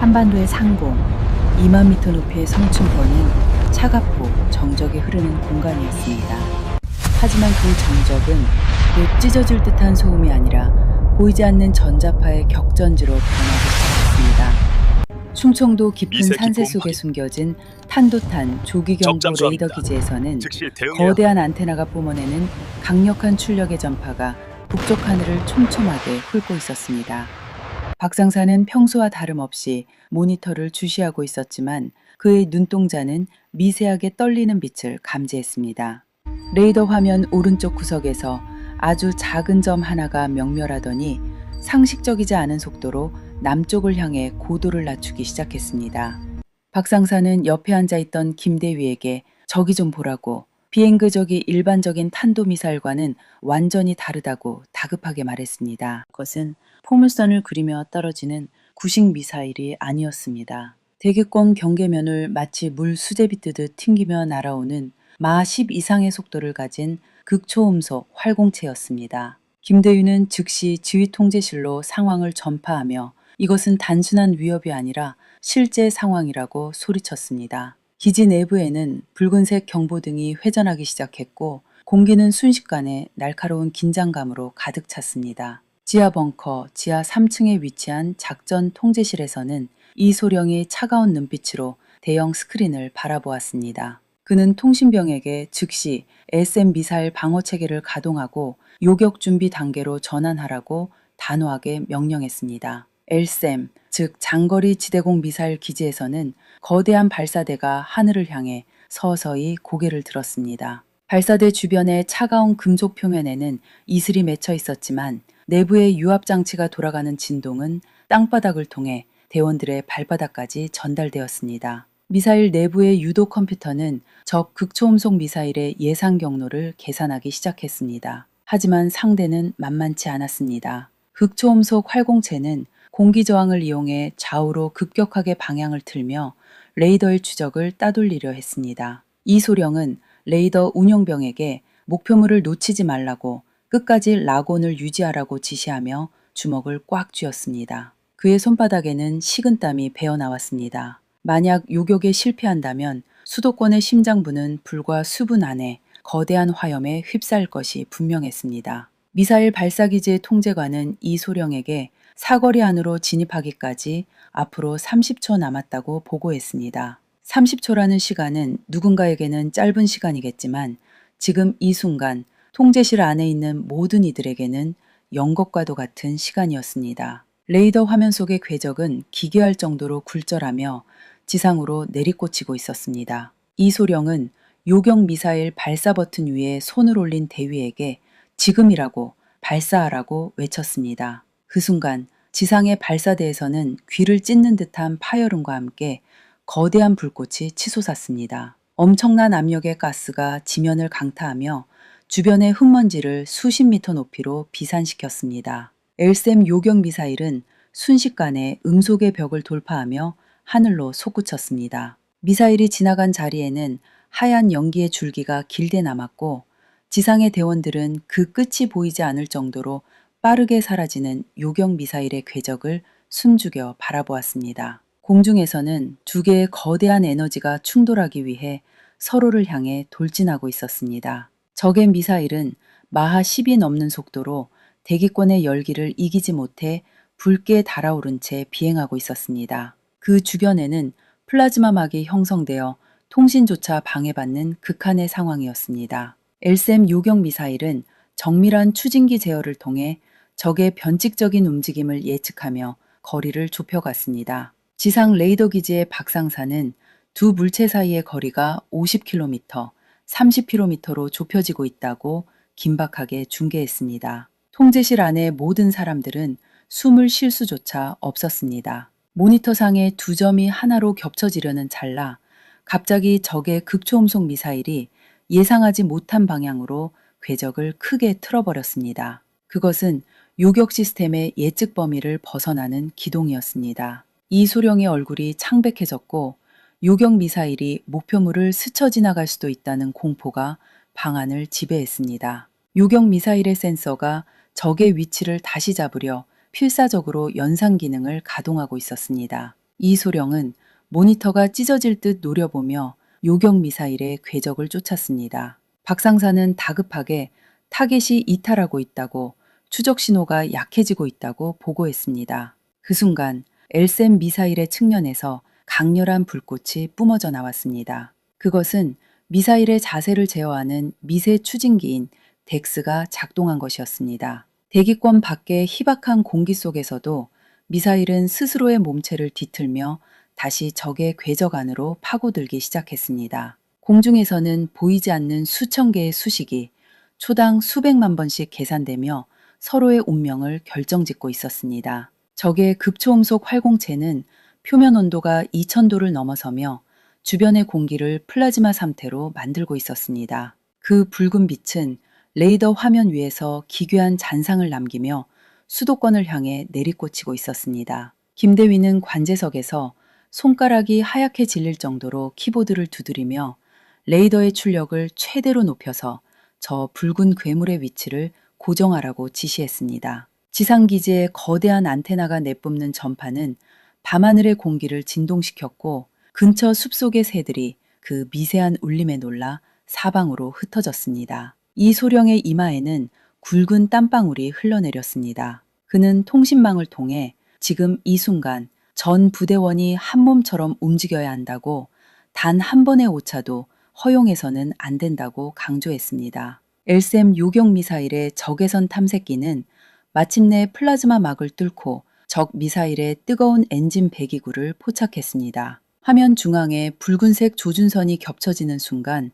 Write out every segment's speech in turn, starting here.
한반도의 상공, 2만 미터 높이의 성층권은 차갑고 정적이 흐르는 공간이었습니다. 하지만 그 정적은 곧 찢어질 듯한 소음이 아니라 보이지 않는 전자파의 격전지로 변하기 시작했습니다. 충청도 깊은 미세기 산세 보험 속에 확인. 숨겨진 탄도탄 조기경보 적장 레이더 수합니다. 기지에서는 즉시 대응해야 거대한 안테나가 뿜어내는 강력한 출력의 전파가 북쪽 하늘을 촘촘하게 훑고 있었습니다. 박상사는 평소와 다름없이 모니터를 주시하고 있었지만 그의 눈동자는 미세하게 떨리는 빛을 감지했습니다. 레이더 화면 오른쪽 구석에서 아주 작은 점 하나가 명멸하더니 상식적이지 않은 속도로 남쪽을 향해 고도를 낮추기 시작했습니다. 박상사는 옆에 앉아있던 김대위에게 저기 좀 보라고, 비행그적이 일반적인 탄도미사일과는 완전히 다르다고 다급하게 말했습니다. 그것은 포물선을 그리며 떨어지는 구식 미사일이 아니었습니다. 대기권 경계면을 마치 물 수제비 뜨듯 튕기며 날아오는 마 10 이상의 속도를 가진 극초음속 활공체였습니다. 김대위는 즉시 지휘통제실로 상황을 전파하며 이것은 단순한 위협이 아니라 실제 상황이라고 소리쳤습니다. 기지 내부에는 붉은색 경보등이 회전하기 시작했고 공기는 순식간에 날카로운 긴장감으로 가득 찼습니다. 지하 벙커 지하 3층에 위치한 작전 통제실에서는 이소령이 차가운 눈빛으로 대형 스크린을 바라보았습니다. 그는 통신병에게 즉시 SM 미사일 방어 체계를 가동하고 요격 준비 단계로 전환하라고 단호하게 명령했습니다. LSAM, 즉 장거리 지대공 미사일 기지에서는 거대한 발사대가 하늘을 향해 서서히 고개를 들었습니다. 발사대 주변의 차가운 금속 표면에는 이슬이 맺혀 있었지만 내부의 유압장치가 돌아가는 진동은 땅바닥을 통해 대원들의 발바닥까지 전달되었습니다. 미사일 내부의 유도 컴퓨터는 적 극초음속 미사일의 예상 경로를 계산하기 시작했습니다. 하지만 상대는 만만치 않았습니다. 극초음속 활공체는 공기 저항을 이용해 좌우로 급격하게 방향을 틀며 레이더의 추적을 따돌리려 했습니다. 이소령은 레이더 운용병에게 목표물을 놓치지 말라고 끝까지 락온을 유지하라고 지시하며 주먹을 꽉 쥐었습니다. 그의 손바닥에는 식은땀이 배어나왔습니다. 만약 요격에 실패한다면 수도권의 심장부는 불과 수분 안에 거대한 화염에 휩싸일 것이 분명했습니다. 미사일 발사기지의 통제관은 이소령에게 사거리 안으로 진입하기까지 앞으로 30초 남았다고 보고했습니다. 30초라는 시간은 누군가에게는 짧은 시간이겠지만 지금 이 순간 통제실 안에 있는 모든 이들에게는 영겁과도 같은 시간이었습니다. 레이더 화면 속의 궤적은 기괴할 정도로 굴절하며 지상으로 내리꽂히고 있었습니다. 이소령은 요격 미사일 발사 버튼 위에 손을 올린 대위에게 지금이라고 발사하라고 외쳤습니다. 그 순간 지상의 발사대에서는 귀를 찢는 듯한 파열음과 함께 거대한 불꽃이 치솟았습니다. 엄청난 압력의 가스가 지면을 강타하며 주변의 흙먼지를 수십 미터 높이로 비산시켰습니다. LSAM 요격 미사일은 순식간에 음속의 벽을 돌파하며 하늘로 솟구쳤습니다. 미사일이 지나간 자리에는 하얀 연기의 줄기가 길게 남았고 지상의 대원들은 그 끝이 보이지 않을 정도로 빠르게 사라지는 요격 미사일의 궤적을 숨죽여 바라보았습니다. 공중에서는 두 개의 거대한 에너지가 충돌하기 위해 서로를 향해 돌진하고 있었습니다. 적의 미사일은 마하 10이 넘는 속도로 대기권의 열기를 이기지 못해 붉게 달아오른 채 비행하고 있었습니다. 그 주변에는 플라즈마막이 형성되어 통신조차 방해받는 극한의 상황이었습니다. LSAM 요격 미사일은 정밀한 추진기 제어를 통해 적의 변칙적인 움직임을 예측하며 거리를 좁혀갔습니다. 지상 레이더 기지의 박상사는 두 물체 사이의 거리가 50km, 30km로 좁혀지고 있다고 긴박하게 중계했습니다. 통제실 안의 모든 사람들은 숨을 쉴 수조차 없었습니다. 모니터상의 두 점이 하나로 겹쳐지려는 찰나 갑자기 적의 극초음속 미사일이 예상하지 못한 방향으로 궤적을 크게 틀어버렸습니다. 그것은 요격 시스템의 예측 범위를 벗어나는 기동이었습니다. 이소령의 얼굴이 창백해졌고 요격 미사일이 목표물을 스쳐 지나갈 수도 있다는 공포가 방안을 지배했습니다. 요격 미사일의 센서가 적의 위치를 다시 잡으려 필사적으로 연상 기능을 가동하고 있었습니다. 이소령은 모니터가 찢어질 듯 노려보며 요격 미사일의 궤적을 쫓았습니다. 박상사는 다급하게 타겟이 이탈하고 있다고, 추적 신호가 약해지고 있다고 보고했습니다. 그 순간 엘셈 미사일의 측면에서 강렬한 불꽃이 뿜어져 나왔습니다. 그것은 미사일의 자세를 제어하는 미세 추진기인 덱스가 작동한 것이었습니다. 대기권 밖의 희박한 공기 속에서도 미사일은 스스로의 몸체를 뒤틀며 다시 적의 궤적 안으로 파고들기 시작했습니다. 공중에서는 보이지 않는 수천 개의 수식이 초당 수백만 번씩 계산되며 서로의 운명을 결정짓고 있었습니다. 적의 급초음속 활공체는 표면 온도가 2000도를 넘어서며 주변의 공기를 플라즈마 상태로 만들고 있었습니다. 그 붉은 빛은 레이더 화면 위에서 기괴한 잔상을 남기며 수도권을 향해 내리꽂히고 있었습니다. 김대위는 관제석에서 손가락이 하얗게 질릴 정도로 키보드를 두드리며 레이더의 출력을 최대로 높여서 저 붉은 괴물의 위치를 고정하라고 지시했습니다. 지상기지의 거대한 안테나가 내뿜는 전파는 밤하늘의 공기를 진동시켰고 근처 숲속의 새들이 그 미세한 울림에 놀라 사방으로 흩어졌습니다. 이소령의 이마에는 굵은 땀방울이 흘러내렸습니다. 그는 통신망을 통해 지금 이 순간 전 부대원이 한 몸처럼 움직여야 한다고, 단 한 번의 오차도 허용해서는 안 된다고 강조했습니다. 엘셈 요격 미사일의 적외선 탐색기는 마침내 플라즈마 막을 뚫고 적 미사일의 뜨거운 엔진 배기구를 포착했습니다. 화면 중앙에 붉은색 조준선이 겹쳐지는 순간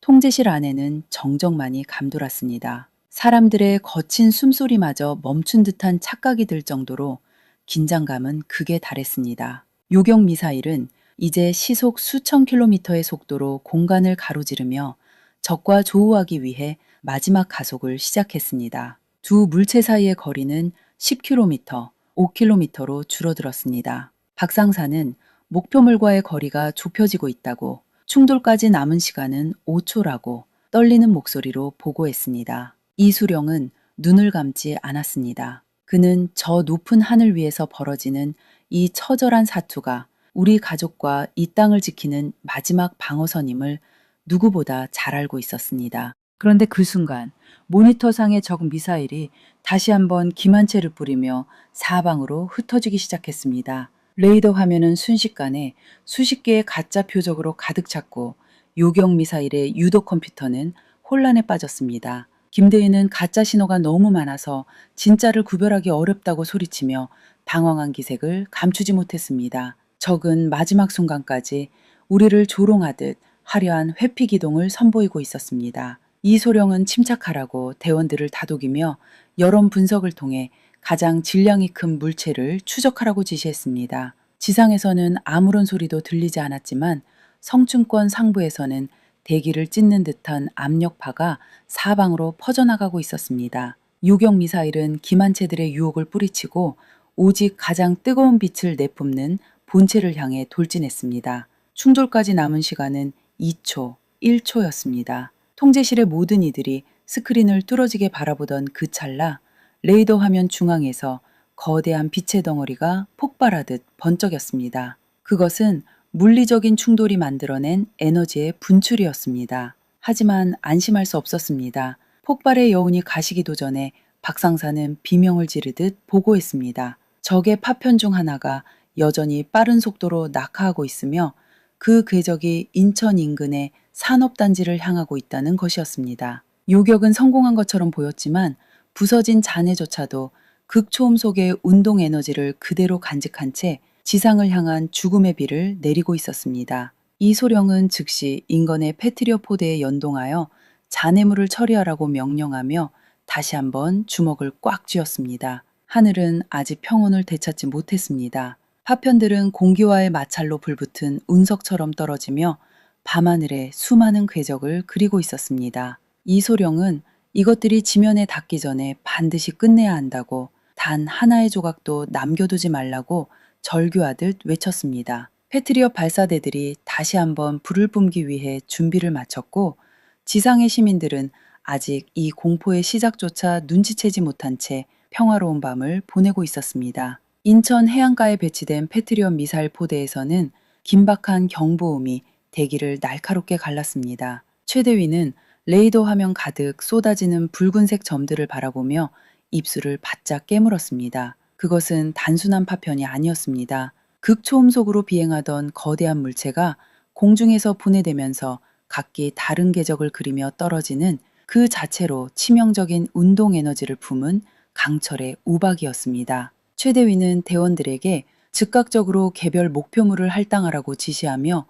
통제실 안에는 정적만이 감돌았습니다. 사람들의 거친 숨소리마저 멈춘 듯한 착각이 들 정도로 긴장감은 극에 달했습니다. 요격 미사일은 이제 시속 수천 킬로미터의 속도로 공간을 가로지르며 적과 조우하기 위해 마지막 가속을 시작했습니다. 두 물체 사이의 거리는 10km, 5km로 줄어들었습니다. 박상사는 목표물과의 거리가 좁혀지고 있다고, 충돌까지 남은 시간은 5초라고 떨리는 목소리로 보고했습니다. 이수령은 눈을 감지 않았습니다. 그는 저 높은 하늘 위에서 벌어지는 이 처절한 사투가 우리 가족과 이 땅을 지키는 마지막 방어선임을 누구보다 잘 알고 있었습니다. 그런데 그 순간 모니터상의 적 미사일이 다시 한번 기만체를 뿌리며 사방으로 흩어지기 시작했습니다. 레이더 화면은 순식간에 수십 개의 가짜 표적으로 가득 찼고 요격 미사일의 유도 컴퓨터는 혼란에 빠졌습니다. 김대희는 가짜 신호가 너무 많아서 진짜를 구별하기 어렵다고 소리치며 방황한 기색을 감추지 못했습니다. 적은 마지막 순간까지 우리를 조롱하듯 화려한 회피 기동을 선보이고 있었습니다. 이소령은 침착하라고 대원들을 다독이며 여론 분석을 통해 가장 질량이 큰 물체를 추적하라고 지시했습니다. 지상에서는 아무런 소리도 들리지 않았지만 성층권 상부에서는 대기를 찢는 듯한 압력파가 사방으로 퍼져나가고 있었습니다. 요격 미사일은 기만체들의 유혹을 뿌리치고 오직 가장 뜨거운 빛을 내뿜는 본체를 향해 돌진했습니다. 충돌까지 남은 시간은 2초, 1초였습니다. 통제실의 모든 이들이 스크린을 뚫어지게 바라보던 그 찰나 레이더 화면 중앙에서 거대한 빛의 덩어리가 폭발하듯 번쩍였습니다. 그것은 물리적인 충돌이 만들어낸 에너지의 분출이었습니다. 하지만 안심할 수 없었습니다. 폭발의 여운이 가시기도 전에 박상사는 비명을 지르듯 보고했습니다. 적의 파편 중 하나가 여전히 빠른 속도로 낙하하고 있으며 그 궤적이 인천 인근의 산업단지를 향하고 있다는 것이었습니다. 요격은 성공한 것처럼 보였지만 부서진 잔해조차도 극초음속의 운동 에너지를 그대로 간직한 채 지상을 향한 죽음의 비를 내리고 있었습니다. 이소령은 즉시 인건의 패트리어 포대에 연동하여 잔해물을 처리하라고 명령하며 다시 한번 주먹을 꽉 쥐었습니다. 하늘은 아직 평온을 되찾지 못했습니다. 파편들은 공기와의 마찰로 불붙은 운석처럼 떨어지며 밤하늘에 수많은 궤적을 그리고 있었습니다. 이소령은 이것들이 지면에 닿기 전에 반드시 끝내야 한다고, 단 하나의 조각도 남겨두지 말라고 절규하듯 외쳤습니다. 패트리어 발사대들이 다시 한번 불을 뿜기 위해 준비를 마쳤고 지상의 시민들은 아직 이 공포의 시작조차 눈치채지 못한 채 평화로운 밤을 보내고 있었습니다. 인천 해안가에 배치된 패트리엇 미사일 포대에서는 긴박한 경보음이 대기를 날카롭게 갈랐습니다. 최대위는 레이더 화면 가득 쏟아지는 붉은색 점들을 바라보며 입술을 바짝 깨물었습니다. 그것은 단순한 파편이 아니었습니다. 극초음속으로 비행하던 거대한 물체가 공중에서 분해되면서 각기 다른 궤적을 그리며 떨어지는 그 자체로 치명적인 운동 에너지를 품은 강철의 우박이었습니다. 최대위는 대원들에게 즉각적으로 개별 목표물을 할당하라고 지시하며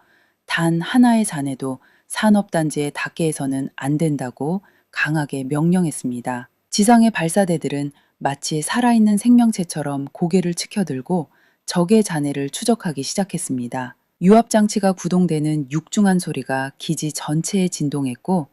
단 하나의 잔해도 산업단지에 닿게 해서는 안 된다고 강하게 명령했습니다. 지상의 발사대들은 마치 살아있는 생명체처럼 고개를 치켜들고 적의 잔해를 추적하기 시작했습니다. 유압장치가 구동되는 육중한 소리가 기지 전체에 진동했고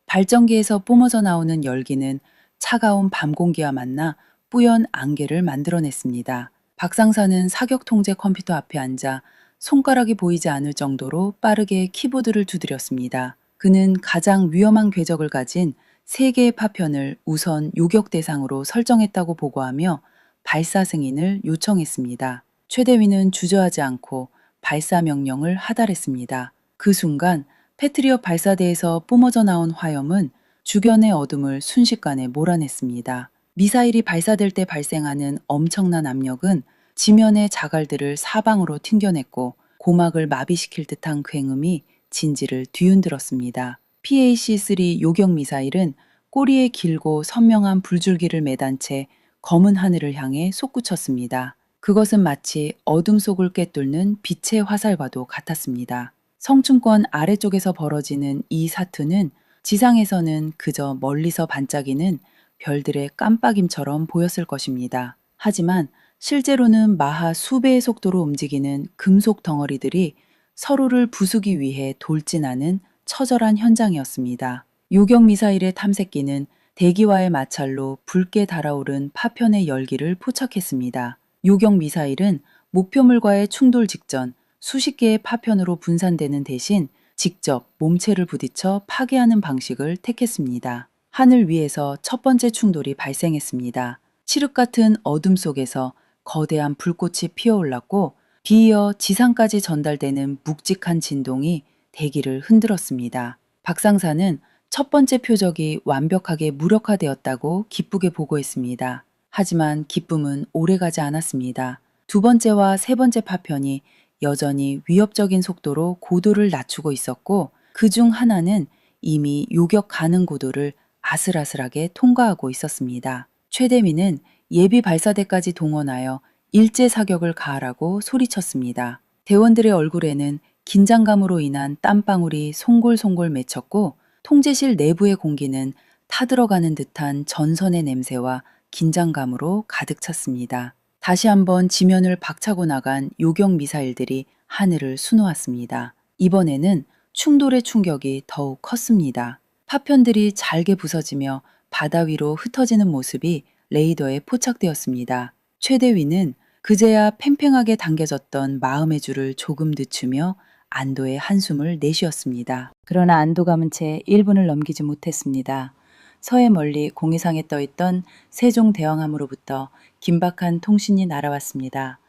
발전기에서 뿜어져 나오는 열기는 차가운 밤 공기와 만나 뿌연 안개를 만들어냈습니다. 박상사는 사격 통제 컴퓨터 앞에 앉아 손가락이 보이지 않을 정도로 빠르게 키보드를 두드렸습니다. 그는 가장 위험한 궤적을 가진 3개의 파편을 우선 요격 대상으로 설정했다고 보고하며 발사 승인을 요청했습니다. 최대위는 주저하지 않고 발사 명령을 하달했습니다. 그 순간 패트리엇 발사대에서 뿜어져 나온 화염은 주변의 어둠을 순식간에 몰아냈습니다. 미사일이 발사될 때 발생하는 엄청난 압력은 지면의 자갈들을 사방으로 튕겨냈고 고막을 마비시킬 듯한 굉음이 진지를 뒤흔들었습니다. PAC-3 요격 미사일은 꼬리에 길고 선명한 불줄기를 매단 채 검은 하늘을 향해 솟구쳤습니다. 그것은 마치 어둠 속을 꿰뚫는 빛의 화살과도 같았습니다. 성층권 아래쪽에서 벌어지는 이 사투는 지상에서는 그저 멀리서 반짝이는 별들의 깜빡임처럼 보였을 것입니다. 하지만 실제로는 마하 수배의 속도로 움직이는 금속 덩어리들이 서로를 부수기 위해 돌진하는 처절한 현장이었습니다. 요격 미사일의 탐색기는 대기와의 마찰로 붉게 달아오른 파편의 열기를 포착했습니다. 요격 미사일은 목표물과의 충돌 직전 수십 개의 파편으로 분산되는 대신 직접 몸체를 부딪혀 파괴하는 방식을 택했습니다. 하늘 위에서 첫 번째 충돌이 발생했습니다. 칠흑 같은 어둠 속에서 거대한 불꽃이 피어올랐고 비이어 지상까지 전달되는 묵직한 진동이 대기를 흔들었습니다. 박상사는 첫 번째 표적이 완벽하게 무력화되었다고 기쁘게 보고했습니다. 하지만 기쁨은 오래가지 않았습니다. 두 번째와 세 번째 파편이 여전히 위협적인 속도로 고도를 낮추고 있었고 그중 하나는 이미 요격 가능 고도를 아슬아슬하게 통과하고 있었습니다. 최대위는 예비 발사대까지 동원하여 일제 사격을 가하라고 소리쳤습니다. 대원들의 얼굴에는 긴장감으로 인한 땀방울이 송골송골 맺혔고 통제실 내부의 공기는 타들어가는 듯한 전선의 냄새와 긴장감으로 가득 찼습니다. 다시 한번 지면을 박차고 나간 요격 미사일들이 하늘을 수놓았습니다. 이번에는 충돌의 충격이 더욱 컸습니다. 파편들이 잘게 부서지며 바다 위로 흩어지는 모습이 레이더에 포착되었습니다. 최대위는 그제야 팽팽하게 당겨졌던 마음의 줄을 조금 늦추며 안도의 한숨을 내쉬었습니다. 그러나 안도감은 채 1분을 넘기지 못했습니다. 서해 멀리 공해상에 떠있던 세종대왕함으로부터 긴박한 통신이 날아왔습니다.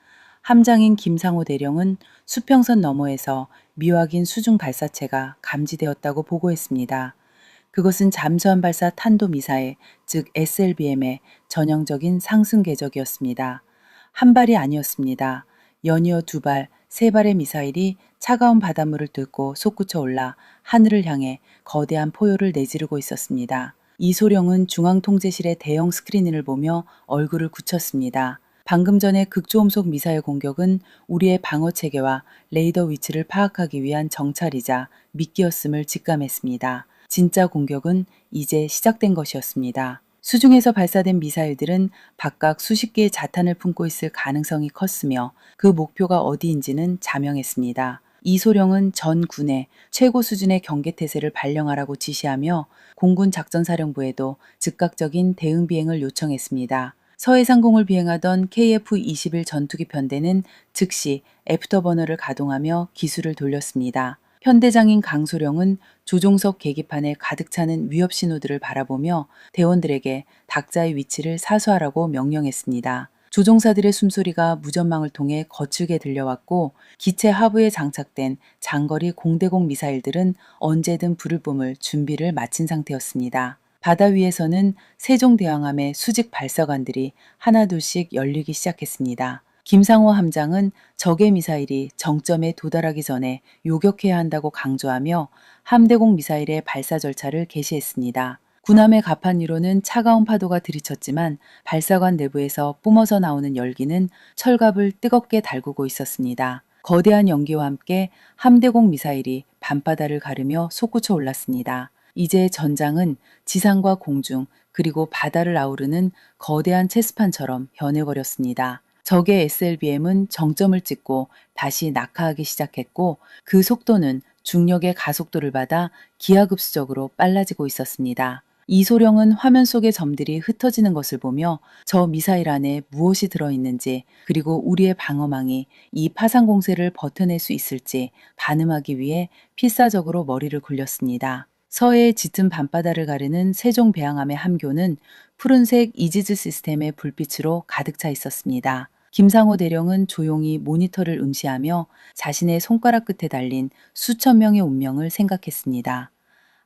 함장인 김상호 대령은 수평선 너머에서 미확인 수중 발사체가 감지되었다고 보고했습니다. 그것은 잠수함 발사 탄도미사일, 즉 SLBM의 전형적인 상승 궤적이었습니다. 한 발이 아니었습니다. 연이어 2발, 3발의 미사일이 차가운 바닷물을 뚫고 솟구쳐 올라 하늘을 향해 거대한 포효를 내지르고 있었습니다. 이소령은 중앙통제실의 대형 스크린을 보며 얼굴을 굳혔습니다. 방금 전에 극초음속 미사일 공격은 우리의 방어체계와 레이더 위치를 파악하기 위한 정찰이자 미끼였음을 직감했습니다. 진짜 공격은 이제 시작된 것이었습니다. 수중에서 발사된 미사일들은 각각 수십 개의 자탄을 품고 있을 가능성이 컸으며 그 목표가 어디인지는 자명했습니다. 이소령은 전 군에 최고 수준의 경계태세를 발령하라고 지시하며 공군 작전사령부에도 즉각적인 대응 비행을 요청했습니다. 서해상공을 비행하던 KF-21 전투기 편대는 즉시 애프터버너를 가동하며 기술을 돌렸습니다. 편대장인 강소령은 조종석 계기판에 가득 차는 위협 신호들을 바라보며 대원들에게 각자의 위치를 사수하라고 명령했습니다. 조종사들의 숨소리가 무전망을 통해 거칠게 들려왔고 기체 하부에 장착된 장거리 공대공 미사일들은 언제든 불을 뿜을 준비를 마친 상태였습니다. 바다 위에서는 세종대왕함의 수직 발사관들이 하나둘씩 열리기 시작했습니다. 김상호 함장은 적의 미사일이 정점에 도달하기 전에 요격해야 한다고 강조하며 함대공 미사일의 발사 절차를 개시했습니다. 군함의 갑판 위로는 차가운 파도가 들이쳤지만 발사관 내부에서 뿜어져 나오는 열기는 철갑을 뜨겁게 달구고 있었습니다. 거대한 연기와 함께 함대공 미사일이 밤바다를 가르며 솟구쳐 올랐습니다. 이제 전장은 지상과 공중 그리고 바다를 아우르는 거대한 체스판처럼 변해버렸습니다. 적의 SLBM은 정점을 찍고 다시 낙하하기 시작했고 그 속도는 중력의 가속도를 받아 기하급수적으로 빨라지고 있었습니다. 이소령은 화면 속의 점들이 흩어지는 것을 보며 저 미사일 안에 무엇이 들어있는지 그리고 우리의 방어망이 이 파상 공세를 버텨낼 수 있을지 가늠하기 위해 필사적으로 머리를 굴렸습니다. 서해의 짙은 밤바다를 가르는 세종 배양함의 함교는 푸른색 이지즈 시스템의 불빛으로 가득 차 있었습니다. 김상호 대령은 조용히 모니터를 응시하며 자신의 손가락 끝에 달린 수천 명의 운명을 생각했습니다.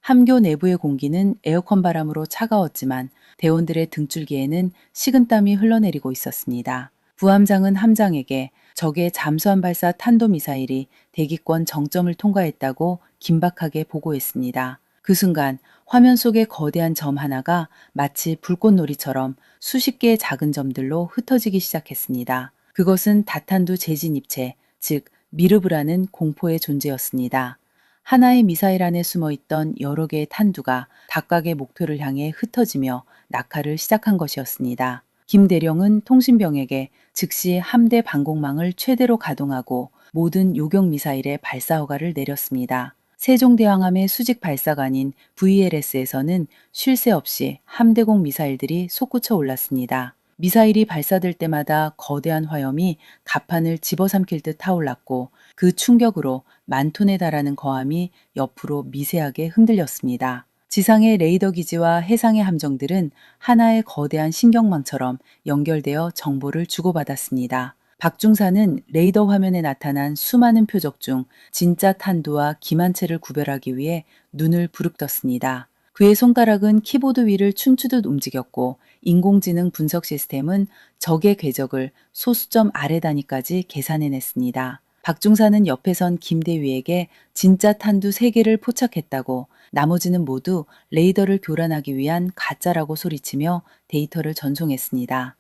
함교 내부의 공기는 에어컨 바람으로 차가웠지만 대원들의 등줄기에는 식은땀이 흘러내리고 있었습니다. 부함장은 함장에게 적의 잠수함 발사 탄도미사일이 대기권 정점을 통과했다고 긴박하게 보고했습니다. 그 순간 화면 속의 거대한 점 하나가 마치 불꽃놀이처럼 수십 개의 작은 점들로 흩어지기 시작했습니다. 그것은 다탄두 재진 입체, 즉 미르브라는 공포의 존재였습니다. 하나의 미사일 안에 숨어있던 여러 개의 탄두가 각각의 목표를 향해 흩어지며 낙하를 시작한 것이었습니다. 김 대령은 통신병에게 즉시 함대 방공망을 최대로 가동하고 모든 요격 미사일의 발사 허가를 내렸습니다. 세종대왕함의 수직 발사관인 VLS에서는 쉴 새 없이 함대공 미사일들이 솟구쳐 올랐습니다. 미사일이 발사될 때마다 거대한 화염이 갑판을 집어삼킬 듯 타올랐고 그 충격으로 만 톤에 달하는 거함이 옆으로 미세하게 흔들렸습니다. 지상의 레이더 기지와 해상의 함정들은 하나의 거대한 신경망처럼 연결되어 정보를 주고받았습니다. 박중사는 레이더 화면에 나타난 수많은 표적 중 진짜 탄두와 기만체를 구별하기 위해 눈을 부릅떴습니다. 그의 손가락은 키보드 위를 춤추듯 움직였고 인공지능 분석 시스템은 적의 궤적을 소수점 아래 단위까지 계산해냈습니다. 박중사는 옆에 선 김대위에게 진짜 탄두 3개를 포착했다고 나머지는 모두 레이더를 교란하기 위한 가짜라고 소리치며 데이터를 전송했습니다.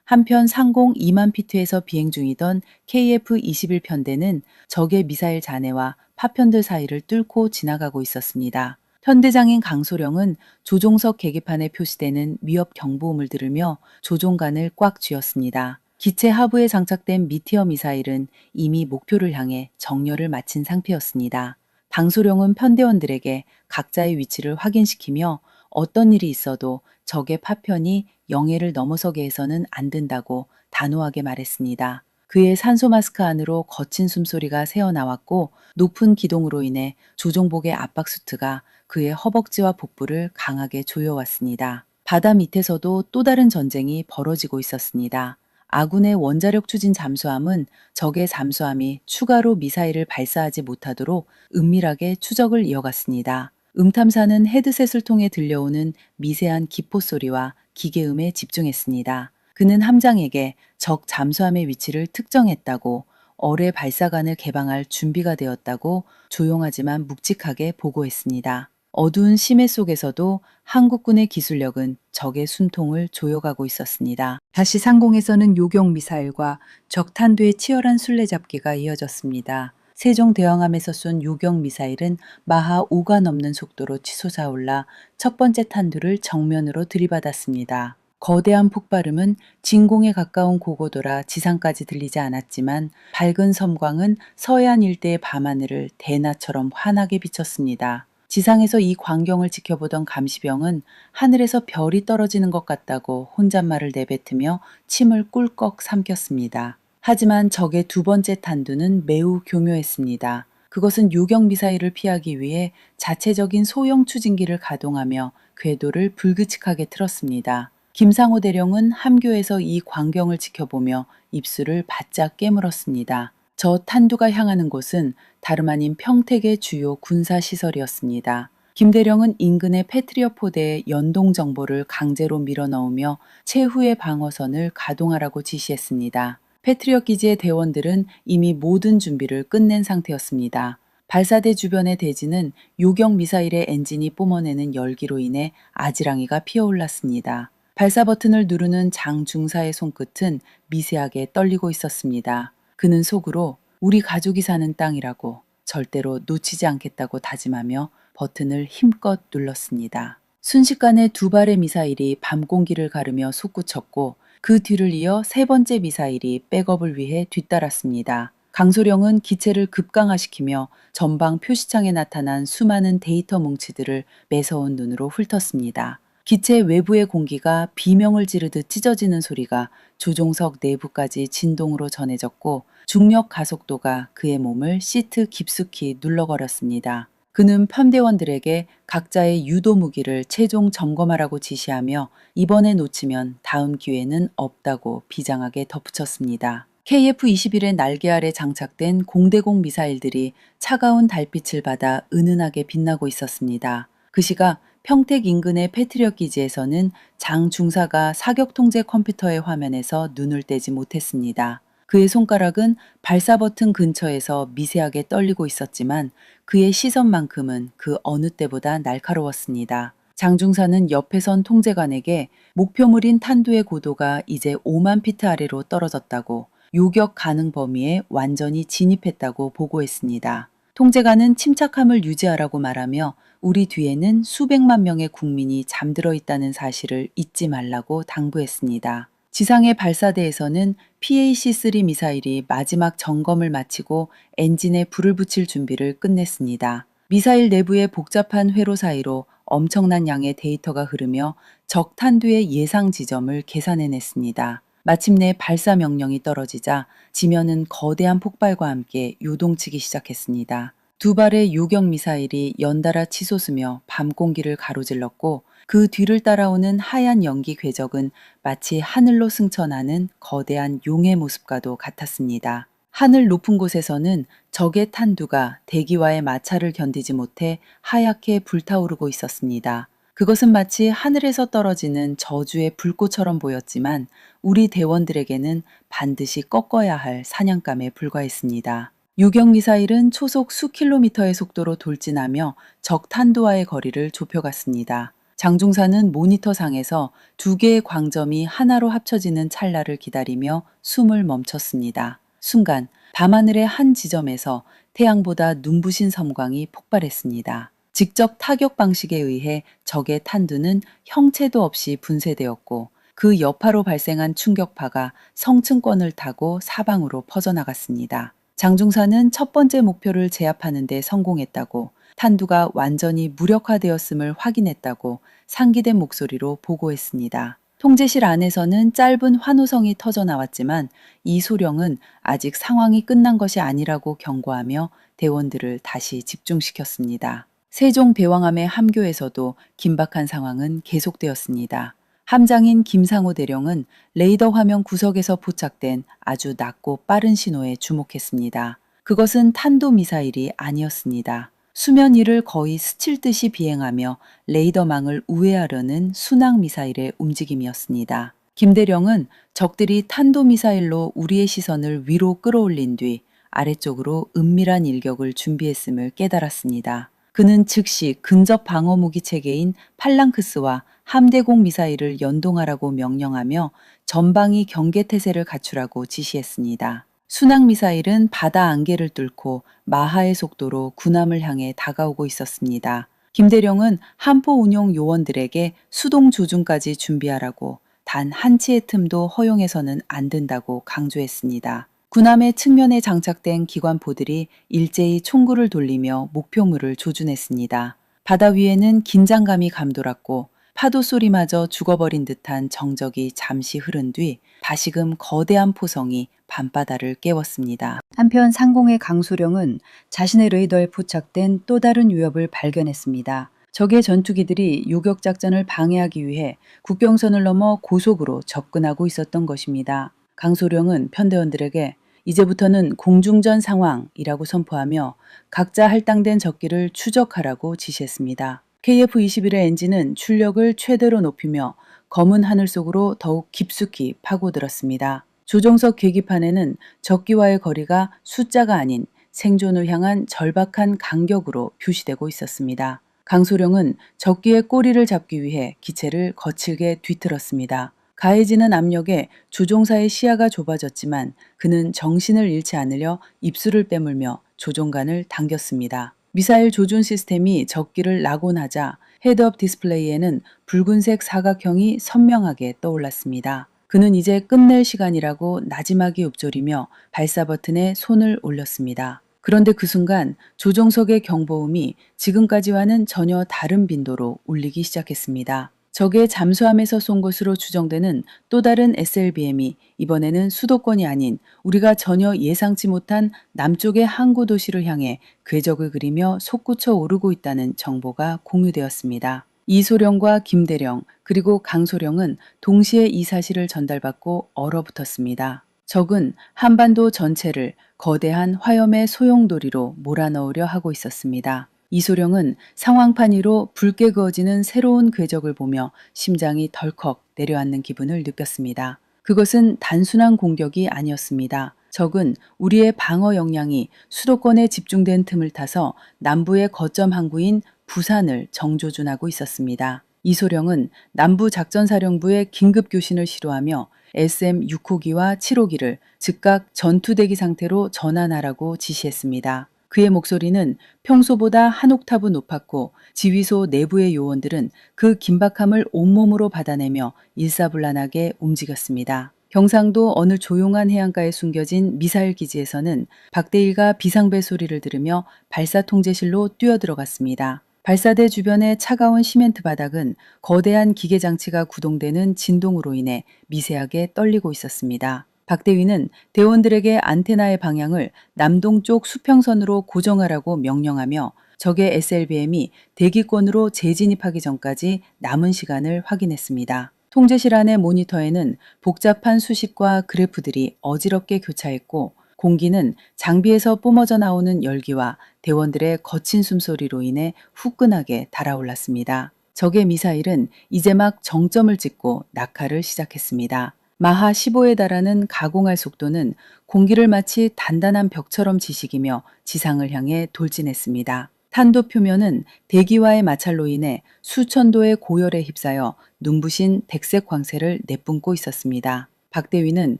한편 상공 2만 피트에서 비행 중이던 KF-21편대는 적의 미사일 잔해와 파편들 사이를 뚫고 지나가고 있었습니다. 편대장인 강소령은 조종석 계기판에 표시되는 위협 경보음을 들으며 조종관을 꽉 쥐었습니다. 기체 하부에 장착된 미티어 미사일은 이미 목표를 향해 정렬을 마친 상태였습니다. 강소령은 편대원들에게 각자의 위치를 확인시키며 어떤 일이 있어도 적의 파편이 영해를 넘어서게 해서는 안 된다고 단호하게 말했습니다. 그의 산소 마스크 안으로 거친 숨소리가 새어나왔고 높은 기동으로 인해 조종복의 압박 수트가 그의 허벅지와 복부를 강하게 조여왔습니다. 바다 밑에서도 또 다른 전쟁이 벌어지고 있었습니다. 아군의 원자력 추진 잠수함은 적의 잠수함이 추가로 미사일을 발사하지 못하도록 은밀하게 추적을 이어갔습니다. 음탐사는 헤드셋을 통해 들려오는 미세한 기포 소리와 기계음에 집중했습니다. 그는 함장에게 적 잠수함의 위치를 특정했다고 어뢰 발사관을 개방할 준비가 되었다고 조용하지만 묵직하게 보고했습니다. 어두운 심해 속에서도 한국군의 기술력은 적의 숨통을 조여가고 있었습니다. 다시 상공에서는 요격 미사일과 적 탄두의 치열한 술래잡기가 이어졌습니다. 세종대왕함에서 쏜 요격 미사일은 마하 5가 넘는 속도로 치솟아 올라 첫 번째 탄두를 정면으로 들이받았습니다. 거대한 폭발음은 진공에 가까운 고고도라 지상까지 들리지 않았지만 밝은 섬광은 서해안 일대의 밤하늘을 대낮처럼 환하게 비쳤습니다. 지상에서 이 광경을 지켜보던 감시병은 하늘에서 별이 떨어지는 것 같다고 혼잣말을 내뱉으며 침을 꿀꺽 삼켰습니다. 하지만 적의 두 번째 탄두는 매우 교묘했습니다. 그것은 요격 미사일을 피하기 위해 자체적인 소형 추진기를 가동하며 궤도를 불규칙하게 틀었습니다. 김상호 대령은 함교에서 이 광경을 지켜보며 입술을 바짝 깨물었습니다. 저 탄두가 향하는 곳은 다름 아닌 평택의 주요 군사시설이었습니다. 김 대령은 인근의 패트리어 포대에 연동 정보를 강제로 밀어넣으며 최후의 방어선을 가동하라고 지시했습니다. 패트리어 기지의 대원들은 이미 모든 준비를 끝낸 상태였습니다. 발사대 주변의 대지는 요격 미사일의 엔진이 뿜어내는 열기로 인해 아지랑이가 피어올랐습니다. 발사 버튼을 누르는 장 중사의 손끝은 미세하게 떨리고 있었습니다. 그는 속으로 우리 가족이 사는 땅이라고 절대로 놓치지 않겠다고 다짐하며 버튼을 힘껏 눌렀습니다. 순식간에 두 발의 미사일이 밤 공기를 가르며 솟구쳤고 그 뒤를 이어 세 번째 미사일이 백업을 위해 뒤따랐습니다. 강소령은 기체를 급강화시키며 전방 표시창에 나타난 수많은 데이터 뭉치들을 매서운 눈으로 훑었습니다. 기체 외부의 공기가 비명을 지르듯 찢어지는 소리가 조종석 내부까지 진동으로 전해졌고 중력 가속도가 그의 몸을 시트 깊숙이 눌러버렸습니다. 그는 편대원들에게 각자의 유도 무기를 최종 점검하라고 지시하며 이번에 놓치면 다음 기회는 없다고 비장하게 덧붙였습니다. KF-21의 날개 아래 장착된 공대공 미사일들이 차가운 달빛을 받아 은은하게 빛나고 있었습니다. 그 시각 평택 인근의 패트리어 기지에서는 장 중사가 사격 통제 컴퓨터의 화면에서 눈을 떼지 못했습니다. 그의 손가락은 발사 버튼 근처에서 미세하게 떨리고 있었지만 그의 시선만큼은 그 어느 때보다 날카로웠습니다. 장중사는 옆에 선 통제관에게 목표물인 탄두의 고도가 이제 5만 피트 아래로 떨어졌다고 요격 가능 범위에 완전히 진입했다고 보고했습니다. 통제관은 침착함을 유지하라고 말하며 우리 뒤에는 수백만 명의 국민이 잠들어 있다는 사실을 잊지 말라고 당부했습니다. 지상의 발사대에서는 PAC-3 미사일이 마지막 점검을 마치고 엔진에 불을 붙일 준비를 끝냈습니다. 미사일 내부의 복잡한 회로 사이로 엄청난 양의 데이터가 흐르며 적 탄두의 예상 지점을 계산해냈습니다. 마침내 발사 명령이 떨어지자 지면은 거대한 폭발과 함께 요동치기 시작했습니다. 두 발의 요격 미사일이 연달아 치솟으며 밤 공기를 가로질렀고 그 뒤를 따라오는 하얀 연기 궤적은 마치 하늘로 승천하는 거대한 용의 모습과도 같았습니다. 하늘 높은 곳에서는 적의 탄두가 대기와의 마찰을 견디지 못해 하얗게 불타오르고 있었습니다. 그것은 마치 하늘에서 떨어지는 저주의 불꽃처럼 보였지만 우리 대원들에게는 반드시 꺾어야 할 사냥감에 불과했습니다. 요격 미사일은 초속 수킬로미터의 속도로 돌진하며 적 탄두와의 거리를 좁혀갔습니다. 장중사는 모니터상에서 두 개의 광점이 하나로 합쳐지는 찰나를 기다리며 숨을 멈췄습니다. 순간 밤하늘의 한 지점에서 태양보다 눈부신 섬광이 폭발했습니다. 직접 타격 방식에 의해 적의 탄두는 형체도 없이 분쇄되었고 그 여파로 발생한 충격파가 성층권을 타고 사방으로 퍼져나갔습니다. 장중사는 첫 번째 목표를 제압하는 데 성공했다고 탄두가 완전히 무력화되었음을 확인했다고 상기된 목소리로 보고했습니다. 통제실 안에서는 짧은 환호성이 터져나왔지만 이 소령은 아직 상황이 끝난 것이 아니라고 경고하며 대원들을 다시 집중시켰습니다. 세종대왕함의 함교에서도 긴박한 상황은 계속되었습니다. 함장인 김상호 대령은 레이더 화면 구석에서 포착된 아주 낮고 빠른 신호에 주목했습니다. 그것은 탄도미사일이 아니었습니다. 수면 위를 거의 스칠 듯이 비행하며 레이더망을 우회하려는 순항미사일의 움직임이었습니다. 김 대령은 적들이 탄도미사일로 우리의 시선을 위로 끌어올린 뒤 아래쪽으로 은밀한 일격을 준비했음을 깨달았습니다. 그는 즉시 근접 방어 무기 체계인 팔랑크스와 함대공 미사일을 연동하라고 명령하며 전방위 경계태세를 갖추라고 지시했습니다. 순항미사일은 바다 안개를 뚫고 마하의 속도로 군함을 향해 다가오고 있었습니다. 김대령은 함포 운용 요원들에게 수동 조준까지 준비하라고 단 한치의 틈도 허용해서는 안 된다고 강조했습니다. 군함의 측면에 장착된 기관포들이 일제히 총구를 돌리며 목표물을 조준했습니다. 바다 위에는 긴장감이 감돌았고 파도 소리마저 죽어버린 듯한 정적이 잠시 흐른 뒤 다시금 거대한 포성이 밤바다를 깨웠습니다. 한편 상공의 강소령은 자신의 레이더에 포착된 또 다른 위협을 발견했습니다. 적의 전투기들이 요격 작전을 방해하기 위해 국경선을 넘어 고속으로 접근하고 있었던 것입니다. 강소령은 편대원들에게 이제부터는 공중전 상황이라고 선포하며 각자 할당된 적기를 추적하라고 지시했습니다. KF-21의 엔진은 출력을 최대로 높이며 검은 하늘 속으로 더욱 깊숙이 파고들었습니다. 조종석 계기판에는 적기와의 거리가 숫자가 아닌 생존을 향한 절박한 간격으로 표시되고 있었습니다. 강소령은 적기의 꼬리를 잡기 위해 기체를 거칠게 뒤틀었습니다. 가해지는 압력에 조종사의 시야가 좁아졌지만 그는 정신을 잃지 않으려 입술을 빼물며 조종관을 당겼습니다. 미사일 조준 시스템이 적기를 낙온하자 헤드업 디스플레이에는 붉은색 사각형이 선명하게 떠올랐습니다. 그는 이제 끝낼 시간이라고 나지막이 읊조리며 발사 버튼에 손을 올렸습니다. 그런데 그 순간 조종석의 경보음이 지금까지와는 전혀 다른 빈도로 울리기 시작했습니다. 적의 잠수함에서 쏜 것으로 추정되는 또 다른 SLBM이 이번에는 수도권이 아닌 우리가 전혀 예상치 못한 남쪽의 항구 도시를 향해 궤적을 그리며 솟구쳐 오르고 있다는 정보가 공유되었습니다. 이소령과 김대령 그리고 강소령은 동시에 이 사실을 전달받고 얼어붙었습니다. 적은 한반도 전체를 거대한 화염의 소용돌이로 몰아넣으려 하고 있었습니다. 이소령은 상황판 위로 붉게 그어지는 새로운 궤적을 보며 심장이 덜컥 내려앉는 기분을 느꼈습니다. 그것은 단순한 공격이 아니었습니다. 적은 우리의 방어 역량이 수도권에 집중된 틈을 타서 남부의 거점 항구인 부산을 정조준하고 있었습니다. 이소령은 남부작전사령부에 긴급 교신을 시도하며 SM-6호기와 7호기를 즉각 전투대기 상태로 전환하라고 지시했습니다. 그의 목소리는 평소보다 한 옥타브 높았고 지휘소 내부의 요원들은 그 긴박함을 온몸으로 받아내며 일사불란하게 움직였습니다. 경상도 어느 조용한 해안가에 숨겨진 미사일 기지에서는 박대일과 비상벨 소리를 들으며 발사 통제실로 뛰어들어갔습니다. 발사대 주변의 차가운 시멘트 바닥은 거대한 기계장치가 구동되는 진동으로 인해 미세하게 떨리고 있었습니다. 박대위는 대원들에게 안테나의 방향을 남동쪽 수평선으로 고정하라고 명령하며 적의 SLBM이 대기권으로 재진입하기 전까지 남은 시간을 확인했습니다. 통제실 안의 모니터에는 복잡한 수식과 그래프들이 어지럽게 교차했고 공기는 장비에서 뿜어져 나오는 열기와 대원들의 거친 숨소리로 인해 후끈하게 달아올랐습니다. 적의 미사일은 이제 막 정점을 찍고 낙하를 시작했습니다. 마하 15에 달하는 가공할 속도는 공기를 마치 단단한 벽처럼 지식이며 지상을 향해 돌진했습니다. 탄도 표면은 대기와의 마찰로 인해 수천 도의 고열에 휩싸여 눈부신 백색 광새를 내뿜고 있었습니다. 박대위는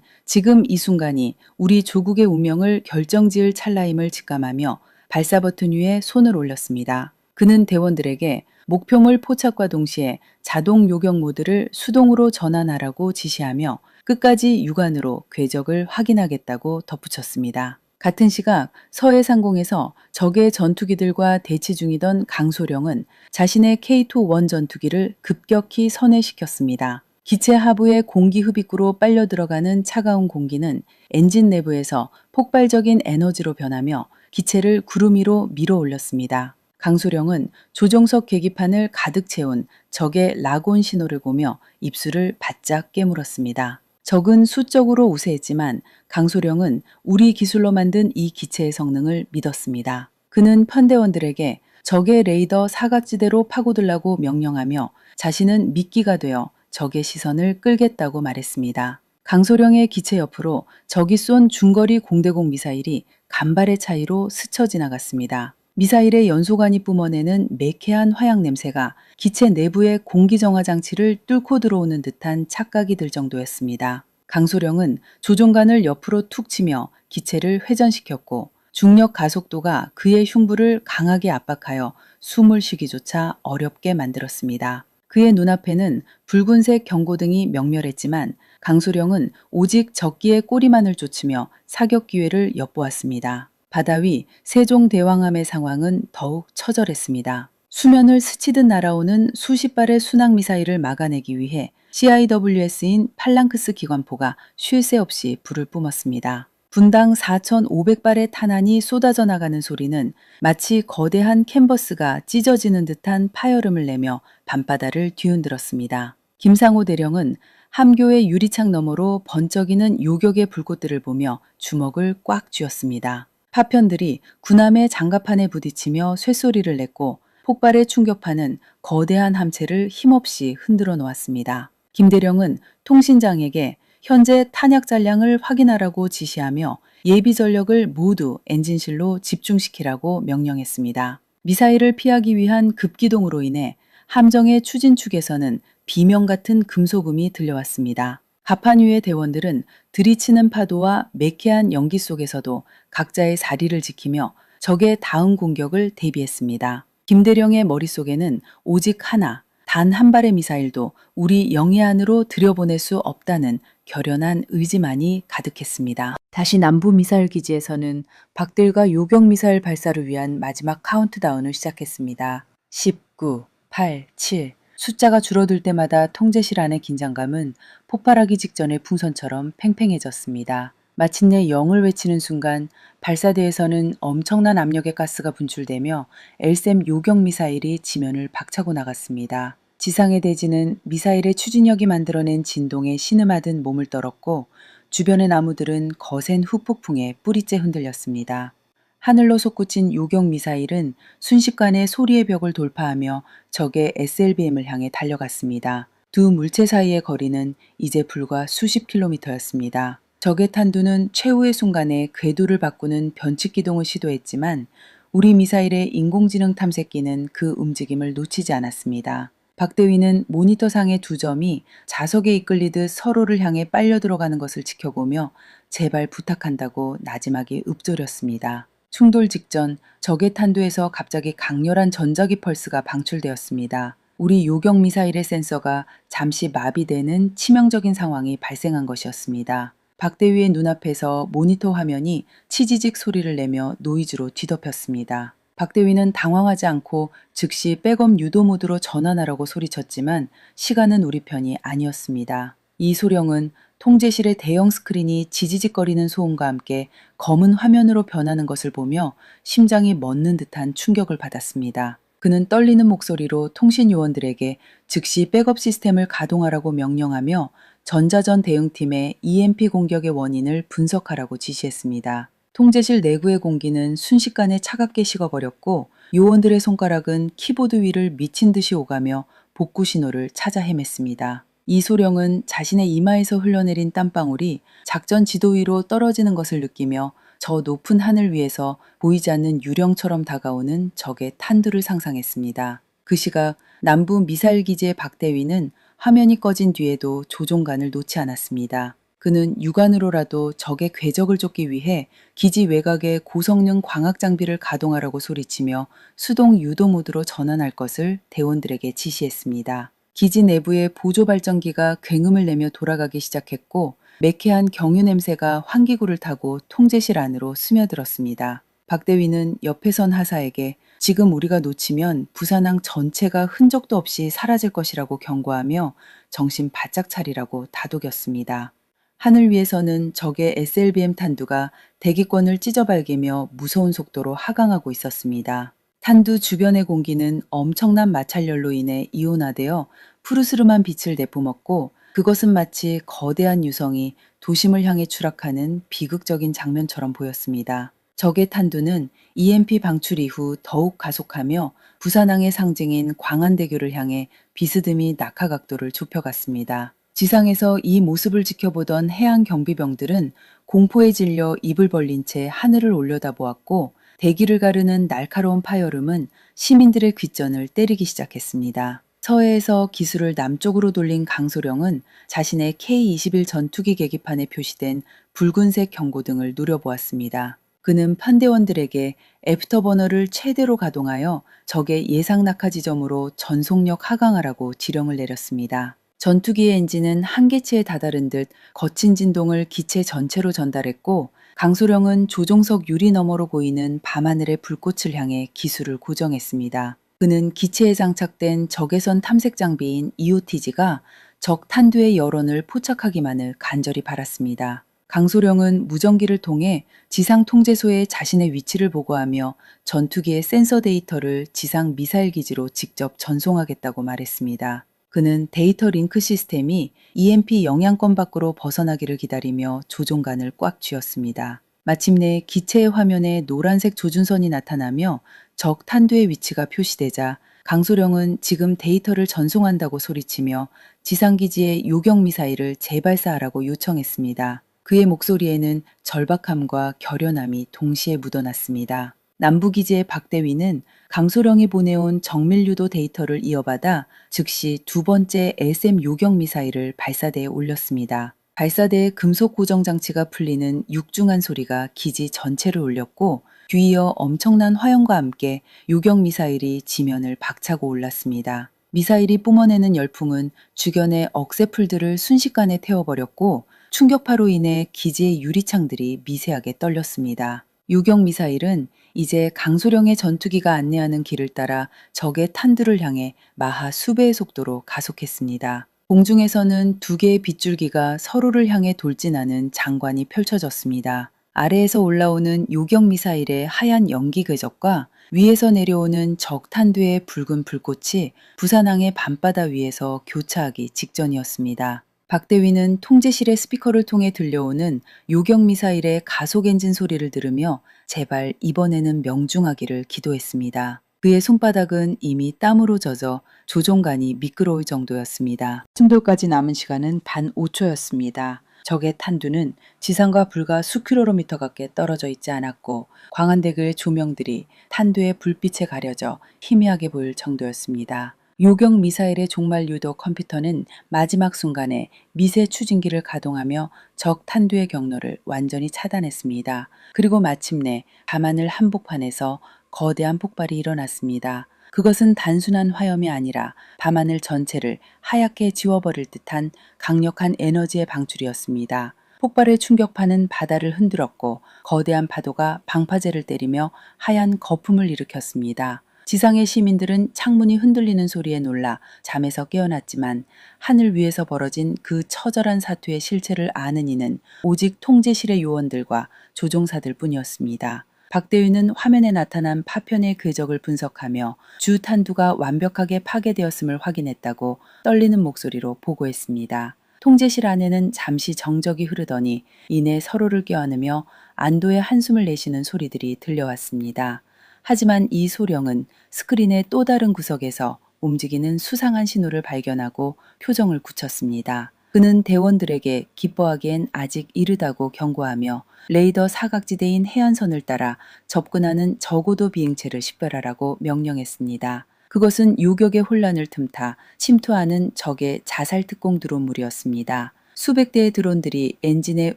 지금 이 순간이 우리 조국의 운명을 결정지을 찰나임을 직감하며 발사 버튼 위에 손을 올렸습니다. 그는 대원들에게 목표물 포착과 동시에 자동 요격 모드를 수동으로 전환하라고 지시하며 끝까지 육안으로 궤적을 확인하겠다고 덧붙였습니다. 같은 시각 서해상공에서 적의 전투기들과 대치 중이던 강소령은 자신의 K2-1 전투기를 급격히 선회시켰습니다. 기체 하부의 공기 흡입구로 빨려 들어가는 차가운 공기는 엔진 내부에서 폭발적인 에너지로 변하며 기체를 구름 위로 밀어 올렸습니다. 강소령은 조종석 계기판을 가득 채운 적의 라곤 신호를 보며 입술을 바짝 깨물었습니다. 적은 수적으로 우세했지만 강소령은 우리 기술로 만든 이 기체의 성능을 믿었습니다. 그는 편대원들에게 적의 레이더 사각지대로 파고들라고 명령하며 자신은 미끼가 되어 적의 시선을 끌겠다고 말했습니다. 강소령의 기체 옆으로 적이 쏜 중거리 공대공 미사일이 간발의 차이로 스쳐 지나갔습니다. 미사일의 연소관이 뿜어내는 매캐한 화약 냄새가 기체 내부의 공기정화 장치를 뚫고 들어오는 듯한 착각이 들 정도였습니다. 강소령은 조종관을 옆으로 툭 치며 기체를 회전시켰고 중력 가속도가 그의 흉부를 강하게 압박하여 숨을 쉬기조차 어렵게 만들었습니다. 그의 눈앞에는 붉은색 경고등이 명멸했지만 강소령은 오직 적기의 꼬리만을 쫓으며 사격 기회를 엿보았습니다. 바다 위 세종대왕함의 상황은 더욱 처절했습니다. 수면을 스치듯 날아오는 수십 발의 순항미사일을 막아내기 위해 CIWS인 팔랑크스 기관포가 쉴 새 없이 불을 뿜었습니다. 분당 4,500발의 탄환이 쏟아져 나가는 소리는 마치 거대한 캔버스가 찢어지는 듯한 파열음을 내며 밤바다를 뒤흔들었습니다. 김상호 대령은 함교의 유리창 너머로 번쩍이는 요격의 불꽃들을 보며 주먹을 꽉 쥐었습니다. 파편들이 군함의 장갑판에 부딪히며 쇳소리를 냈고 폭발의 충격파는 거대한 함체를 힘없이 흔들어 놓았습니다. 김 대령은 통신장에게 현재 탄약 잔량을 확인하라고 지시하며 예비 전력을 모두 엔진실로 집중시키라고 명령했습니다. 미사일을 피하기 위한 급기동으로 인해 함정의 추진축에서는 비명 같은 금소금이 들려왔습니다. 갑판 위의 대원들은 들이치는 파도와 매캐한 연기 속에서도 각자의 자리를 지키며 적의 다음 공격을 대비했습니다. 김대령의 머릿속에는 오직 하나, 단 한 발의 미사일도 우리 영해 안으로 들여보낼 수 없다는 결연한 의지만이 가득했습니다. 다시 남부 미사일 기지에서는 박들과 요격 미사일 발사를 위한 마지막 카운트다운을 시작했습니다. 19, 8, 7. 숫자가 줄어들 때마다 통제실 안의 긴장감은 폭발하기 직전의 풍선처럼 팽팽해졌습니다. 마침내 0을 외치는 순간 발사대에서는 엄청난 압력의 가스가 분출되며 LSAM 요격 미사일이 지면을 박차고 나갔습니다. 지상의 대지는 미사일의 추진력이 만들어낸 진동에 신음하듯 몸을 떨었고 주변의 나무들은 거센 후폭풍에 뿌리째 흔들렸습니다. 하늘로 솟구친 요격 미사일은 순식간에 소리의 벽을 돌파하며 적의 SLBM을 향해 달려갔습니다. 두 물체 사이의 거리는 이제 불과 수십 킬로미터였습니다. 적의 탄두는 최후의 순간에 궤도를 바꾸는 변칙 기동을 시도했지만 우리 미사일의 인공지능 탐색기는 그 움직임을 놓치지 않았습니다. 박대위는 모니터상의 두 점이 자석에 이끌리듯 서로를 향해 빨려 들어가는 것을 지켜보며 제발 부탁한다고 나지막이 읊조렸습니다. 충돌 직전 적의 탄두에서 갑자기 강렬한 전자기 펄스가 방출되었습니다. 우리 요격 미사일의 센서가 잠시 마비되는 치명적인 상황이 발생한 것이었습니다. 박대위의 눈앞에서 모니터 화면이 치지직 소리를 내며 노이즈로 뒤덮였습니다. 박대위는 당황하지 않고 즉시 백업 유도 모드로 전환하라고 소리쳤지만 시간은 우리 편이 아니었습니다. 이 소령은 통제실의 대형 스크린이 지지직거리는 소음과 함께 검은 화면으로 변하는 것을 보며 심장이 멎는 듯한 충격을 받았습니다. 그는 떨리는 목소리로 통신 요원들에게 즉시 백업 시스템을 가동하라고 명령하며 전자전 대응팀의 EMP 공격의 원인을 분석하라고 지시했습니다. 통제실 내부의 공기는 순식간에 차갑게 식어버렸고 요원들의 손가락은 키보드 위를 미친 듯이 오가며 복구 신호를 찾아 헤맸습니다. 이 소령은 자신의 이마에서 흘러내린 땀방울이 작전 지도 위로 떨어지는 것을 느끼며 저 높은 하늘 위에서 보이지 않는 유령처럼 다가오는 적의 탄두를 상상했습니다. 그 시각 남부 미사일 기지의 박대위는 화면이 꺼진 뒤에도 조종관을 놓지 않았습니다. 그는 육안으로라도 적의 궤적을 쫓기 위해 기지 외곽의 고성능 광학 장비를 가동하라고 소리치며 수동 유도 모드로 전환할 것을 대원들에게 지시했습니다. 기지 내부의 보조 발전기가 굉음을 내며 돌아가기 시작했고 매캐한 경유 냄새가 환기구를 타고 통제실 안으로 스며들었습니다. 박대위는 옆에 선 하사에게 지금 우리가 놓치면 부산항 전체가 흔적도 없이 사라질 것이라고 경고하며 정신 바짝 차리라고 다독였습니다. 하늘 위에서는 적의 SLBM 탄두가 대기권을 찢어발기며 무서운 속도로 하강하고 있었습니다. 탄두 주변의 공기는 엄청난 마찰열로 인해 이온화되어 푸르스름한 빛을 내뿜었고 그것은 마치 거대한 유성이 도심을 향해 추락하는 비극적인 장면처럼 보였습니다. 적의 탄두는 EMP 방출 이후 더욱 가속하며 부산항의 상징인 광안대교를 향해 비스듬히 낙하각도를 좁혀갔습니다. 지상에서 이 모습을 지켜보던 해양 경비병들은 공포에 질려 입을 벌린 채 하늘을 올려다보았고 대기를 가르는 날카로운 파열음은 시민들의 귓전을 때리기 시작했습니다. 서해에서 기술을 남쪽으로 돌린 강소령은 자신의 K-21 전투기 계기판에 표시된 붉은색 경고등을 누려보았습니다. 그는 편대원들에게 애프터버너를 최대로 가동하여 적의 예상 낙하 지점으로 전속력 하강하라고 지령을 내렸습니다. 전투기의 엔진은 한계치에 다다른 듯 거친 진동을 기체 전체로 전달했고 강소령은 조종석 유리 너머로 보이는 밤하늘의 불꽃을 향해 기술을 고정했습니다. 그는 기체에 장착된 적외선 탐색 장비인 EOTG가 적 탄두의 여론을 포착하기만을 간절히 바랐습니다. 강소령은 무전기를 통해 지상 통제소에 자신의 위치를 보고하며 전투기의 센서 데이터를 지상 미사일 기지로 직접 전송하겠다고 말했습니다. 그는 데이터 링크 시스템이 EMP 영향권 밖으로 벗어나기를 기다리며 조종관을 꽉 쥐었습니다. 마침내 기체의 화면에 노란색 조준선이 나타나며 적 탄두의 위치가 표시되자 강소령은 지금 데이터를 전송한다고 소리치며 지상기지에 요격 미사일을 재발사하라고 요청했습니다. 그의 목소리에는 절박함과 결연함이 동시에 묻어났습니다. 남부기지의 박대위는 강소령이 보내온 정밀유도 데이터를 이어받아 즉시 두 번째 SM 요격 미사일을 발사대에 올렸습니다. 발사대의 금속 고정 장치가 풀리는 육중한 소리가 기지 전체를 울렸고 뒤이어 엄청난 화염과 함께 요격 미사일이 지면을 박차고 올랐습니다. 미사일이 뿜어내는 열풍은 주변의 억새풀들을 순식간에 태워버렸고 충격파로 인해 기지의 유리창들이 미세하게 떨렸습니다. 요격 미사일은 이제 강소령의 전투기가 안내하는 길을 따라 적의 탄두를 향해 마하 수배의 속도로 가속했습니다. 공중에서는 두 개의 빗줄기가 서로를 향해 돌진하는 장관이 펼쳐졌습니다. 아래에서 올라오는 요격 미사일의 하얀 연기 궤적과 위에서 내려오는 적 탄두의 붉은 불꽃이 부산항의 밤바다 위에서 교차하기 직전이었습니다. 박대위는 통제실의 스피커를 통해 들려오는 요격 미사일의 가속 엔진 소리를 들으며 제발 이번에는 명중하기를 기도했습니다. 그의 손바닥은 이미 땀으로 젖어 조종관이 미끄러울 정도였습니다. 충돌까지 남은 시간은 단 5초였습니다. 적의 탄두는 지상과 불과 수킬로미터 가까이 떨어져 있지 않았고 광안대교의 조명들이 탄두의 불빛에 가려져 희미하게 보일 정도였습니다. 요격 미사일의 종말 유도 컴퓨터는 마지막 순간에 미세 추진기를 가동하며 적 탄두의 경로를 완전히 차단했습니다. 그리고 마침내 밤하늘 한복판에서 거대한 폭발이 일어났습니다. 그것은 단순한 화염이 아니라 밤하늘 전체를 하얗게 지워버릴 듯한 강력한 에너지의 방출이었습니다. 폭발의 충격파는 바다를 흔들었고 거대한 파도가 방파제를 때리며 하얀 거품을 일으켰습니다. 지상의 시민들은 창문이 흔들리는 소리에 놀라 잠에서 깨어났지만 하늘 위에서 벌어진 그 처절한 사투의 실체를 아는 이는 오직 통제실의 요원들과 조종사들 뿐이었습니다. 박대위는 화면에 나타난 파편의 궤적을 분석하며 주 탄두가 완벽하게 파괴되었음을 확인했다고 떨리는 목소리로 보고했습니다. 통제실 안에는 잠시 정적이 흐르더니 이내 서로를 껴안으며 안도의 한숨을 내쉬는 소리들이 들려왔습니다. 하지만 이 소령은 스크린의 또 다른 구석에서 움직이는 수상한 신호를 발견하고 표정을 굳혔습니다. 그는 대원들에게 기뻐하기엔 아직 이르다고 경고하며 레이더 사각지대인 해안선을 따라 접근하는 저고도 비행체를 식별하라고 명령했습니다. 그것은 요격의 혼란을 틈타 침투하는 적의 자살 특공 드론물이었습니다. 수백 대의 드론들이 엔진의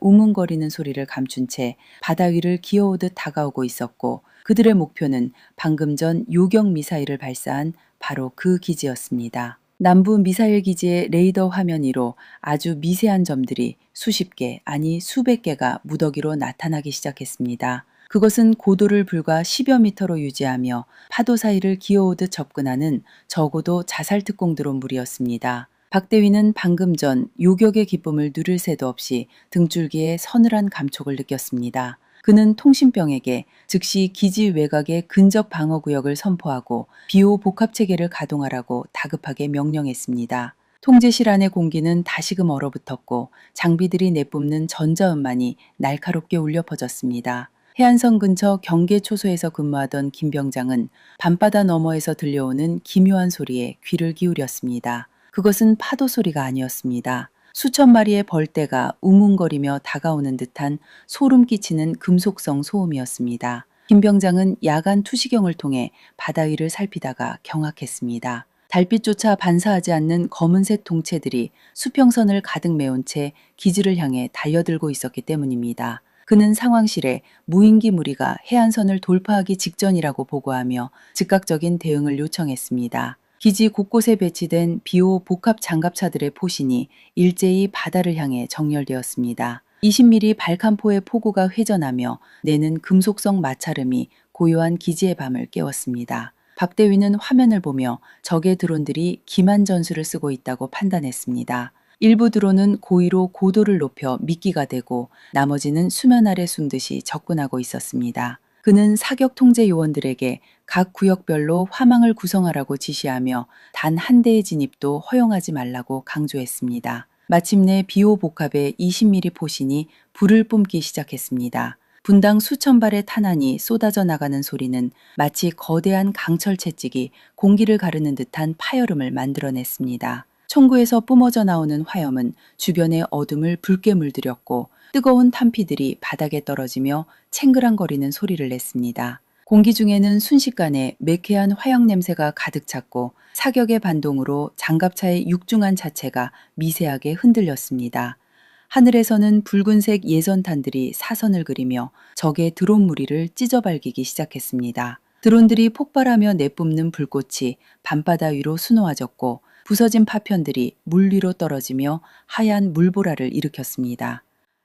우문거리는 소리를 감춘 채 바다 위를 기어오듯 다가오고 있었고 그들의 목표는 방금 전 요격 미사일을 발사한 바로 그 기지였습니다. 남부 미사일 기지의 레이더 화면 위로 아주 미세한 점들이 수십 개, 아니 수백 개가 무더기로 나타나기 시작했습니다. 그것은 고도를 불과 10여 미터로 유지하며 파도 사이를 기어오듯 접근하는 적어도 자살 특공 드론물이었습니다. 박대위는 방금 전 요격의 기쁨을 누릴 새도 없이 등줄기에 서늘한 감촉을 느꼈습니다. 그는 통신병에게 즉시 기지 외곽의 근접 방어구역을 선포하고 비호 복합체계를 가동하라고 다급하게 명령했습니다. 통제실 안의 공기는 다시금 얼어붙었고 장비들이 내뿜는 전자음만이 날카롭게 울려 퍼졌습니다. 해안선 근처 경계초소에서 근무하던 김 병장은 밤바다 너머에서 들려오는 기묘한 소리에 귀를 기울였습니다. 그것은 파도 소리가 아니었습니다. 수천 마리의 벌떼가 우문거리며 다가오는 듯한 소름 끼치는 금속성 소음이었습니다. 김 병장은 야간 투시경을 통해 바다 위를 살피다가 경악했습니다. 달빛조차 반사하지 않는 검은색 동체들이 수평선을 가득 메운 채 기지를 향해 달려들고 있었기 때문입니다. 그는 상황실에 무인기 무리가 해안선을 돌파하기 직전이라고 보고하며 즉각적인 대응을 요청했습니다. 기지 곳곳에 배치된 비호 복합 장갑차들의 포신이 일제히 바다를 향해 정렬되었습니다. 20mm 발칸포의 포구가 회전하며 내는 금속성 마찰음이 고요한 기지의 밤을 깨웠습니다. 박대위는 화면을 보며 적의 드론들이 기만 전술을 쓰고 있다고 판단했습니다. 일부 드론은 고의로 고도를 높여 미끼가 되고 나머지는 수면 아래 숨듯이 접근하고 있었습니다. 그는 사격 통제 요원들에게 각 구역별로 화망을 구성하라고 지시하며 단 한 대의 진입도 허용하지 말라고 강조했습니다. 마침내 비호 복합의 20mm 포신이 불을 뿜기 시작했습니다. 분당 수천 발의 탄환이 쏟아져 나가는 소리는 마치 거대한 강철 채찍이 공기를 가르는 듯한 파열음을 만들어냈습니다. 총구에서 뿜어져 나오는 화염은 주변의 어둠을 붉게 물들였고 뜨거운 탄피들이 바닥에 떨어지며 챙그랑거리는 소리를 냈습니다. 공기 중에는 순식간에 매캐한 화약 냄새가 가득 찼고 사격의 반동으로 장갑차의 육중한 자체가 미세하게 흔들렸습니다. 하늘에서는 붉은색 예선탄들이 사선을 그리며 적의 드론 무리를 찢어발기기 시작했습니다. 드론들이 폭발하며 내뿜는 불꽃이 밤바다 위로 수놓아졌고 부서진 파편들이 물 위로 떨어지며 하얀 물보라를 일으켰습니다.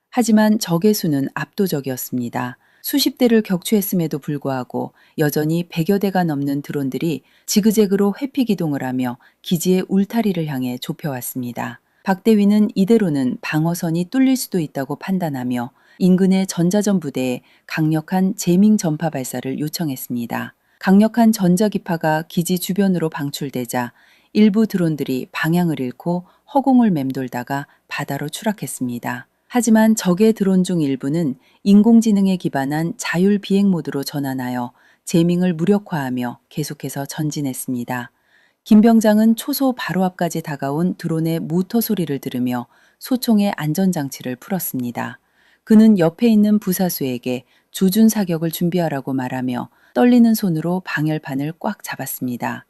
하지만 적의 수는 압도적이었습니다. 수십 대를 격추했음에도 불구하고 여전히 100여 대가 넘는 드론들이 지그재그로 회피 기동을 하며 기지의 울타리를 향해 좁혀왔습니다. 박 대위는 이대로는 방어선이 뚫릴 수도 있다고 판단하며 인근의 전자전 부대에 강력한 제밍 전파 발사를 요청했습니다. 강력한 전자기파가 기지 주변으로 방출되자 일부 드론들이 방향을 잃고 허공을 맴돌다가 바다로 추락했습니다. 하지만 적의 드론 중 일부는 인공지능에 기반한 자율 비행 모드로 전환하여 제밍을 무력화하며 계속해서 전진했습니다. 김 병장은 초소 바로 앞까지 다가온 드론의 모터 소리를 들으며 소총의 안전장치를 풀었습니다. 그는 옆에 있는 부사수에게 조준 사격을 준비하라고 말하며 떨리는 손으로 방열판을 꽉 잡았습니다.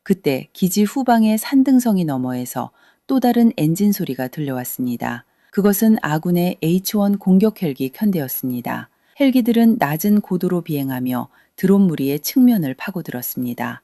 그때 기지 후방의 산등성이 너머에서 또 다른 엔진 소리가 들려왔습니다. 그것은 아군의 H-1 공격 헬기 편대였습니다. 헬기들은 낮은 고도로 비행하며 드론 무리의 측면을 파고들었습니다.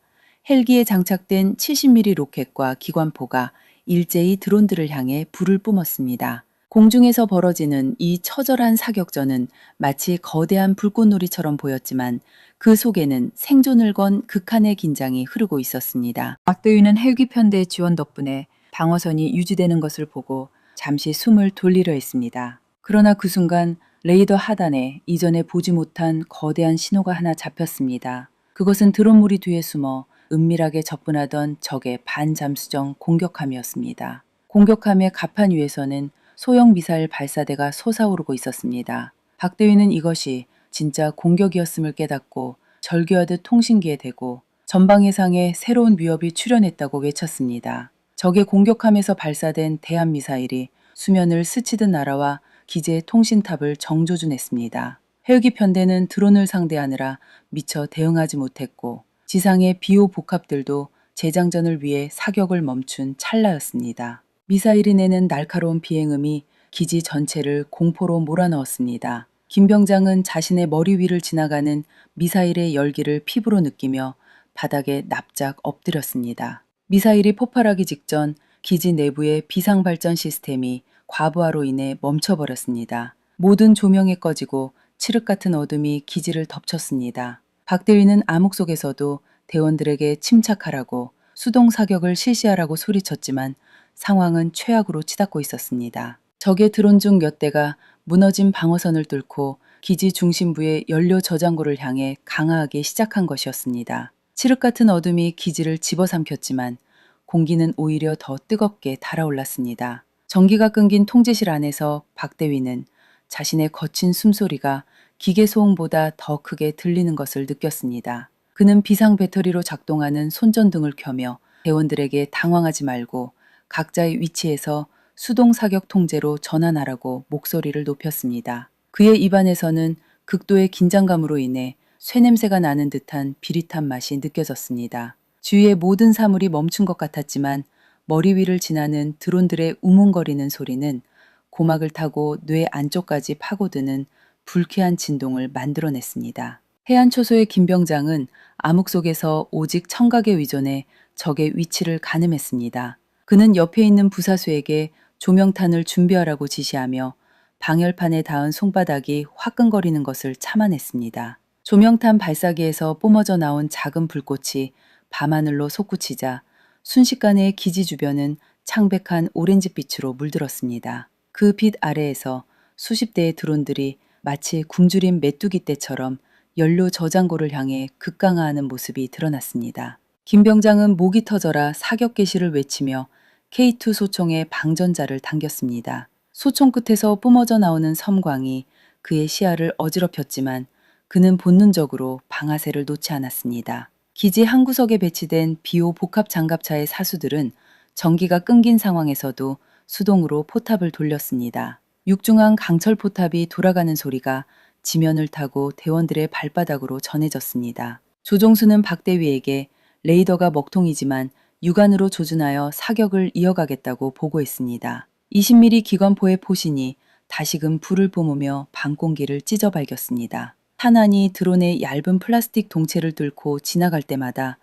헬기에 장착된 70mm 로켓과 기관포가 일제히 드론들을 향해 불을 뿜었습니다. 공중에서 벌어지는 이 처절한 사격전은 마치 거대한 불꽃놀이처럼 보였지만 그 속에는 생존을 건 극한의 긴장이 흐르고 있었습니다. 박대위는 헬기 편대의 지원 덕분에 방어선이 유지되는 것을 보고 잠시 숨을 돌리려 했습니다. 그러나 그 순간 레이더 하단에 이전에 보지 못한 거대한 신호가 하나 잡혔습니다. 그것은 드론 무리 뒤에 숨어 은밀하게 접근하던 적의 반잠수정 공격함이었습니다. 공격함의 갑판 위에서는 소형 미사일 발사대가 솟아오르고 있었습니다. 박대위는 이것이 진짜 공격이었음을 깨닫고 절규하듯 통신기에 대고 전방해상에 새로운 위협이 출현했다고 외쳤습니다. 적의 공격함에서 발사된 대한미사일이 수면을 스치듯 날아와 기지의 통신탑을 정조준했습니다. 헬기 편대는 드론을 상대하느라 미처 대응하지 못했고 지상의 비호 복합들도 재장전을 위해 사격을 멈춘 찰나였습니다. 미사일이 내는 날카로운 비행음이 기지 전체를 공포로 몰아넣었습니다. 김 병장은 자신의 머리 위를 지나가는 미사일의 열기를 피부로 느끼며 바닥에 납작 엎드렸습니다. 미사일이 폭발하기 직전 기지 내부의 비상발전 시스템이 과부하로 인해 멈춰버렸습니다. 모든 조명이 꺼지고 칠흑 같은 어둠이 기지를 덮쳤습니다. 박대위는 암흑 속에서도 대원들에게 침착하라고 수동 사격을 실시하라고 소리쳤지만 상황은 최악으로 치닫고 있었습니다. 적의 드론 중 몇 대가 무너진 방어선을 뚫고 기지 중심부의 연료 저장고를 향해 강화하기 시작한 것이었습니다. 칠흑 같은 어둠이 기지를 집어삼켰지만 공기는 오히려 더 뜨겁게 달아올랐습니다. 전기가 끊긴 통제실 안에서 박대위는 자신의 거친 숨소리가 기계 소음보다 더 크게 들리는 것을 느꼈습니다. 그는 비상 배터리로 작동하는 손전등을 켜며 대원들에게 당황하지 말고 각자의 위치에서 수동 사격 통제로 전환하라고 목소리를 높였습니다. 그의 입안에서는 극도의 긴장감으로 인해 쇠냄새가 나는 듯한 비릿한 맛이 느껴졌습니다. 주위의 모든 사물이 멈춘 것 같았지만 머리 위를 지나는 드론들의 우문거리는 소리는 고막을 타고 뇌 안쪽까지 파고드는 불쾌한 진동을 만들어냈습니다. 해안 초소의 김 병장은 암흑 속에서 오직 청각에 의존해 적의 위치를 가늠했습니다. 그는 옆에 있는 부사수에게 조명탄을 준비하라고 지시하며 방열판에 닿은 손바닥이 화끈거리는 것을 참아냈습니다. 조명탄 발사기에서 뿜어져 나온 작은 불꽃이 밤하늘로 솟구치자 순식간에 기지 주변은 창백한 오렌지빛으로 물들었습니다. 그 빛 아래에서 수십 대의 드론들이 마치 굶주린 메뚜기 떼처럼 연료 저장고를 향해 급강하하는 모습이 드러났습니다. 김 병장은 목이 터져라 사격 개시를 외치며 K2 소총의 방전자를 당겼습니다. 소총 끝에서 뿜어져 나오는 섬광이 그의 시야를 어지럽혔지만 그는 본능적으로 방아쇠를 놓지 않았습니다. 기지 한 구석에 배치된 비오 복합 장갑차의 사수들은 전기가 끊긴 상황에서도 수동으로 포탑을 돌렸습니다. 육중항 강철 포탑이 돌아가는 소리가 지면을 타고 대원들의 발바닥으로 전해졌습니다. 조종수는 박대위에게 레이더가 먹통이지만 육안으로 조준하여 사격을 이어가겠다고 보고했습니다. 20mm 기관포의 포신이 다시금 불을 뿜으며 방공기를 찢어 발겼습니다. 탄환이 드론의 얇은 플라스틱 동체를 뚫고 지나갈 때마다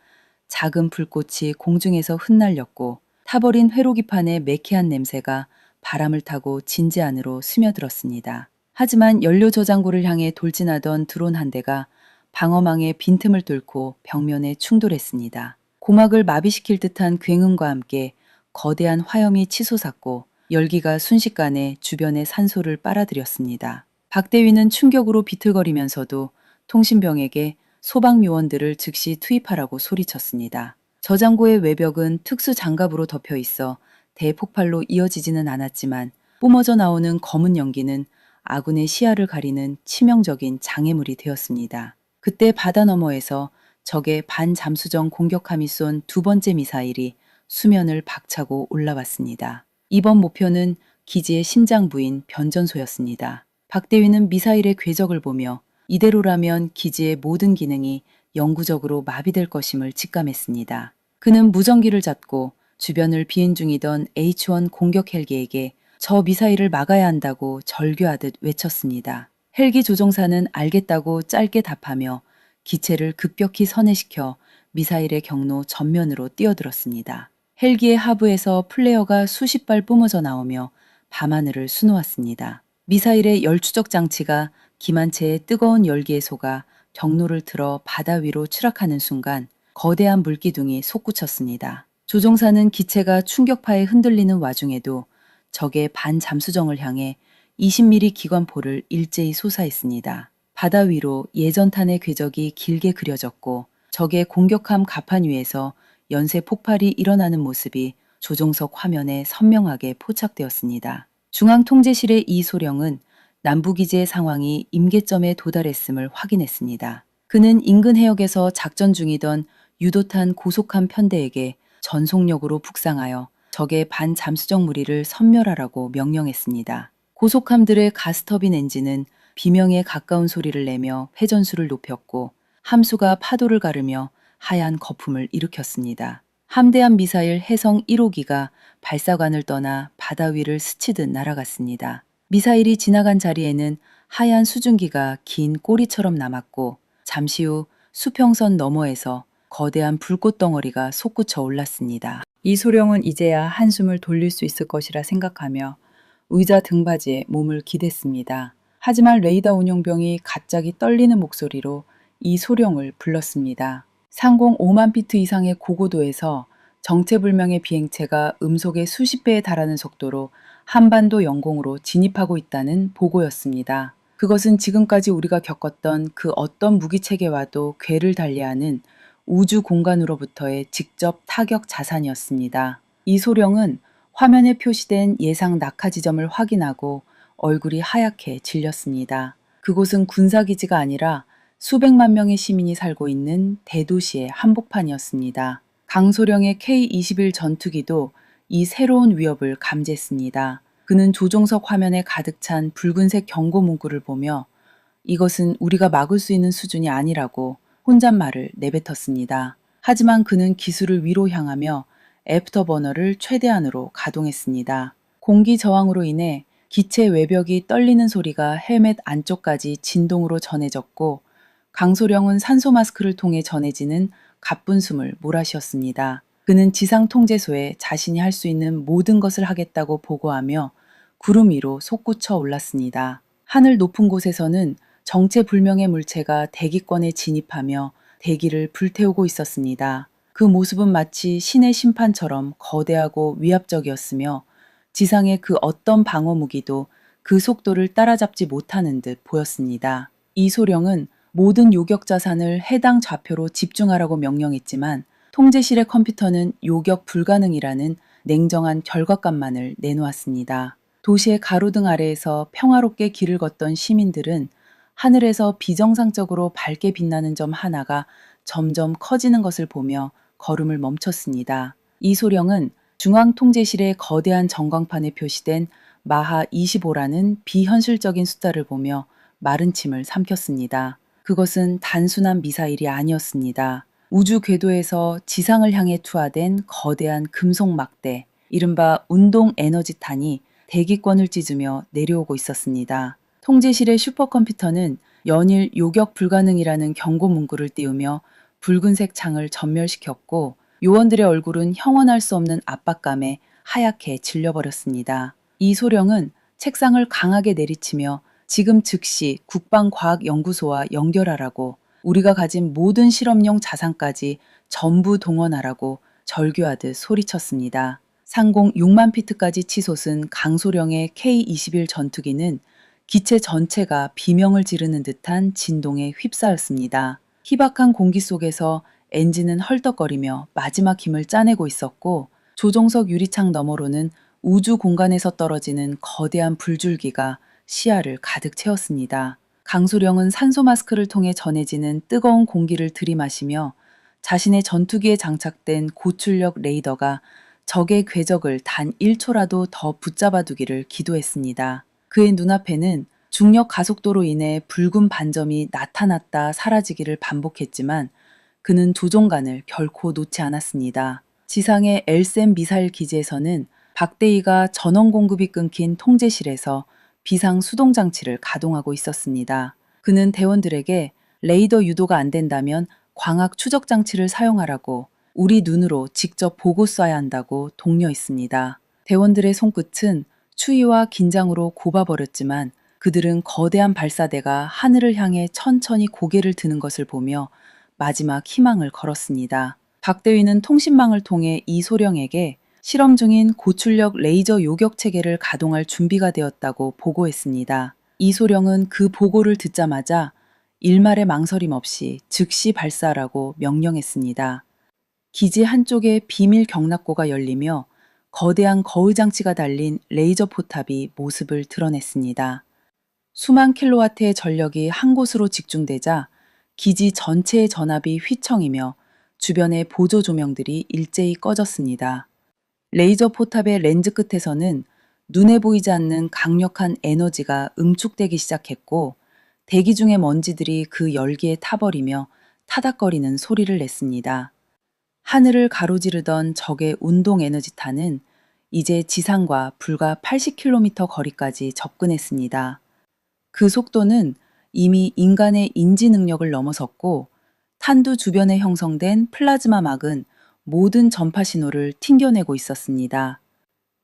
작은 불꽃이 공중에서 흩날렸고 타버린 회로기판의 매캐한 냄새가 바람을 타고 진지 안으로 스며들었습니다. 하지만 연료 저장고를 향해 돌진하던 드론 한 대가 방어망의 빈틈을 뚫고 벽면에 충돌했습니다. 고막을 마비시킬 듯한 굉음과 함께 거대한 화염이 치솟았고 열기가 순식간에 주변의 산소를 빨아들였습니다. 박대위는 충격으로 비틀거리면서도 통신병에게 소방요원들을 즉시 투입하라고 소리쳤습니다. 저장고의 외벽은 특수 장갑으로 덮여 있어 대폭발로 이어지지는 않았지만 뿜어져 나오는 검은 연기는 아군의 시야를 가리는 치명적인 장애물이 되었습니다. 그때 바다 너머에서 적의 반잠수정 공격함이 쏜 두 번째 미사일이 수면을 박차고 올라왔습니다. 이번 목표는 기지의 심장부인 변전소였습니다. 박대위는 미사일의 궤적을 보며 이대로라면 기지의 모든 기능이 영구적으로 마비될 것임을 직감했습니다. 그는 무전기를 잡고 주변을 비행 중이던 H-1 공격 헬기에게 저 미사일을 막아야 한다고 절규하듯 외쳤습니다. 헬기 조종사는 알겠다고 짧게 답하며 기체를 급격히 선회시켜 미사일의 경로 전면으로 뛰어들었습니다. 헬기의 하부에서 플레어가 수십 발 뿜어져 나오며 밤하늘을 수놓았습니다. 미사일의 열추적 장치가 기만체의 뜨거운 열기에 속아 경로를 틀어 바다 위로 추락하는 순간 거대한 물기둥이 솟구쳤습니다. 조종사는 기체가 충격파에 흔들리는 와중에도 적의 반잠수정을 향해 20mm 기관포를 일제히 솟아했습니다. 바다 위로 예전탄의 궤적이 길게 그려졌고 적의 공격함 갑판 위에서 연쇄 폭발이 일어나는 모습이 조종석 화면에 선명하게 포착되었습니다. 중앙통제실의 이소령은 남부기지의 상황이 임계점에 도달했음을 확인했습니다. 그는 인근 해역에서 작전 중이던 유도탄 고속함 편대에게 전속력으로 북상하여 적의 반잠수정 무리를 섬멸하라고 명령했습니다. 고속함들의 가스터빈 엔진은 비명에 가까운 소리를 내며 회전수를 높였고 함수가 파도를 가르며 하얀 거품을 일으켰습니다. 함대함 미사일 해성 1호기가 발사관을 떠나 바다 위를 스치듯 날아갔습니다. 미사일이 지나간 자리에는 하얀 수증기가 긴 꼬리처럼 남았고 잠시 후 수평선 너머에서 거대한 불꽃 덩어리가 솟구쳐 올랐습니다. 이소령은 이제야 한숨을 돌릴 수 있을 것이라 생각하며 의자 등받이에 몸을 기댔습니다. 하지만 레이더 운용병이 갑자기 떨리는 목소리로 이소령을 불렀습니다. 상공 5만 피트 이상의 고고도에서 정체불명의 비행체가 음속의 수십 배에 달하는 속도로 한반도 영공으로 진입하고 있다는 보고였습니다. 그것은 지금까지 우리가 겪었던 그 어떤 무기체계와도 궤를 달리하는 우주 공간으로부터의 직접 타격 자산이었습니다. 이소령은 화면에 표시된 예상 낙하 지점을 확인하고 얼굴이 하얗게 질렸습니다. 그곳은 군사기지가 아니라 수백만 명의 시민이 살고 있는 대도시의 한복판이었습니다. 강소령의 K-21 전투기도 이 새로운 위협을 감지했습니다. 그는 조종석 화면에 가득 찬 붉은색 경고 문구를 보며 이것은 우리가 막을 수 있는 수준이 아니라고 혼잣말을 내뱉었습니다. 하지만 그는 기술을 위로 향하며 애프터버너를 최대한으로 가동했습니다. 공기 저항으로 인해 기체 외벽이 떨리는 소리가 헬멧 안쪽까지 진동으로 전해졌고 강소령은 산소 마스크를 통해 전해지는 가쁜 숨을 몰아쉬었습니다. 그는 지상 통제소에 자신이 할 수 있는 모든 것을 하겠다고 보고하며 구름 위로 솟구쳐 올랐습니다. 하늘 높은 곳에서는 정체불명의 물체가 대기권에 진입하며 대기를 불태우고 있었습니다. 그 모습은 마치 신의 심판처럼 거대하고 위압적이었으며 지상의 그 어떤 방어 무기도 그 속도를 따라잡지 못하는 듯 보였습니다. 이 소령은 모든 요격 자산을 해당 좌표로 집중하라고 명령했지만 통제실의 컴퓨터는 요격 불가능이라는 냉정한 결과값만을 내놓았습니다. 도시의 가로등 아래에서 평화롭게 길을 걷던 시민들은 하늘에서 비정상적으로 밝게 빛나는 점 하나가 점점 커지는 것을 보며 걸음을 멈췄습니다. 이 소령은 중앙통제실의 거대한 전광판에 표시된 마하 25라는 비현실적인 숫자를 보며 마른 침을 삼켰습니다. 그것은 단순한 미사일이 아니었습니다. 우주 궤도에서 지상을 향해 투하된 거대한 금속 막대, 이른바 운동 에너지탄이 대기권을 찢으며 내려오고 있었습니다. 통제실의 슈퍼컴퓨터는 연일 요격 불가능이라는 경고 문구를 띄우며 붉은색 창을 전멸시켰고 요원들의 얼굴은 형언할 수 없는 압박감에 하얗게 질려버렸습니다. 이 소령은 책상을 강하게 내리치며 지금 즉시 국방과학연구소와 연결하라고, 우리가 가진 모든 실험용 자산까지 전부 동원하라고 절규하듯 소리쳤습니다. 상공 6만 피트까지 치솟은 강소령의 K-21 전투기는 기체 전체가 비명을 지르는 듯한 진동에 휩싸였습니다. 희박한 공기 속에서 엔진은 헐떡거리며 마지막 힘을 짜내고 있었고 조종석 유리창 너머로는 우주 공간에서 떨어지는 거대한 불줄기가 시야를 가득 채웠습니다. 강소령은 산소 마스크를 통해 전해지는 뜨거운 공기를 들이마시며 자신의 전투기에 장착된 고출력 레이더가 적의 궤적을 단 1초라도 더 붙잡아두기를 기도했습니다. 그의 눈앞에는 중력 가속도로 인해 붉은 반점이 나타났다 사라지기를 반복했지만 그는 조종관을 결코 놓지 않았습니다. 지상의 엘셈 미사일 기지에서는 박대희가 전원 공급이 끊긴 통제실에서 비상 수동 장치를 가동하고 있었습니다. 그는 대원들에게 레이더 유도가 안 된다면 광학 추적 장치를 사용하라고, 우리 눈으로 직접 보고 쏴야 한다고 독려했습니다. 대원들의 손끝은 추위와 긴장으로 굽어버렸지만 그들은 거대한 발사대가 하늘을 향해 천천히 고개를 드는 것을 보며 마지막 희망을 걸었습니다. 박대위는 통신망을 통해 이 소령에게 실험 중인 고출력 레이저 요격 체계를 가동할 준비가 되었다고 보고했습니다. 이 소령은 그 보고를 듣자마자 일말의 망설임 없이 즉시 발사하라고 명령했습니다. 기지 한쪽에 비밀 경납고가 열리며 거대한 거의 장치가 달린 레이저 포탑이 모습을 드러냈습니다. 수만 킬로와트의 전력이 한 곳으로 집중되자 기지 전체의 전압이 휘청이며 주변의 보조 조명들이 일제히 꺼졌습니다. 레이저 포탑의 렌즈 끝에서는 눈에 보이지 않는 강력한 에너지가 응축되기 시작했고 대기 중의 먼지들이 그 열기에 타버리며 타닥거리는 소리를 냈습니다. 하늘을 가로지르던 적의 운동 에너지탄은 이제 지상과 불과 80km 거리까지 접근했습니다. 그 속도는 이미 인간의 인지 능력을 넘어섰고 탄두 주변에 형성된 플라즈마 막은 모든 전파 신호를 튕겨내고 있었습니다.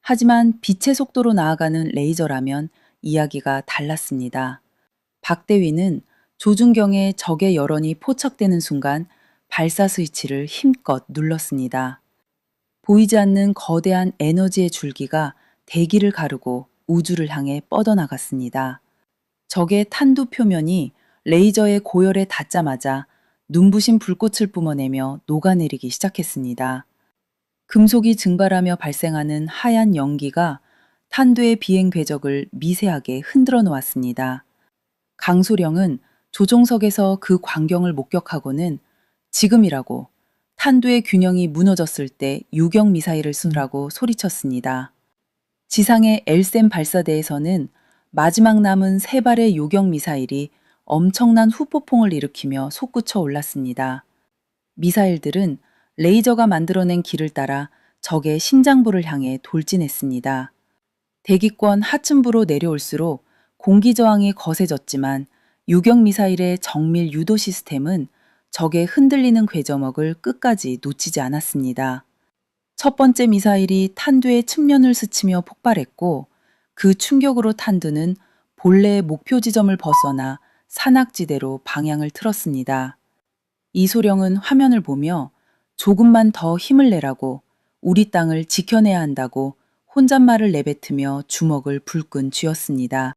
하지만 빛의 속도로 나아가는 레이저라면 이야기가 달랐습니다. 박대위는 조준경에 적의 여론이 포착되는 순간 발사 스위치를 힘껏 눌렀습니다. 보이지 않는 거대한 에너지의 줄기가 대기를 가르고 우주를 향해 뻗어나갔습니다. 적의 탄두 표면이 레이저의 고열에 닿자마자 눈부신 불꽃을 뿜어내며 녹아내리기 시작했습니다. 금속이 증발하며 발생하는 하얀 연기가 탄두의 비행 궤적을 미세하게 흔들어 놓았습니다. 강소령은 조종석에서 그 광경을 목격하고는 지금이라고, 탄두의 균형이 무너졌을 때 유격 미사일을 쏘라고 소리쳤습니다. 지상의 엘셈 발사대에서는 마지막 남은 3발의 요격 미사일이 엄청난 후폭풍을 일으키며 솟구쳐 올랐습니다. 미사일들은 레이저가 만들어낸 길을 따라 적의 심장부를 향해 돌진했습니다. 대기권 하층부로 내려올수록 공기 저항이 거세졌지만 유격 미사일의 정밀 유도 시스템은 적의 흔들리는 궤저먹을 끝까지 놓치지 않았습니다. 첫 번째 미사일이 탄두의 측면을 스치며 폭발했고 그 충격으로 탄두는 본래의 목표 지점을 벗어나 산악지대로 방향을 틀었습니다. 이소령은 화면을 보며 조금만 더 힘을 내라고, 우리 땅을 지켜내야 한다고 혼잣말을 내뱉으며 주먹을 불끈 쥐었습니다.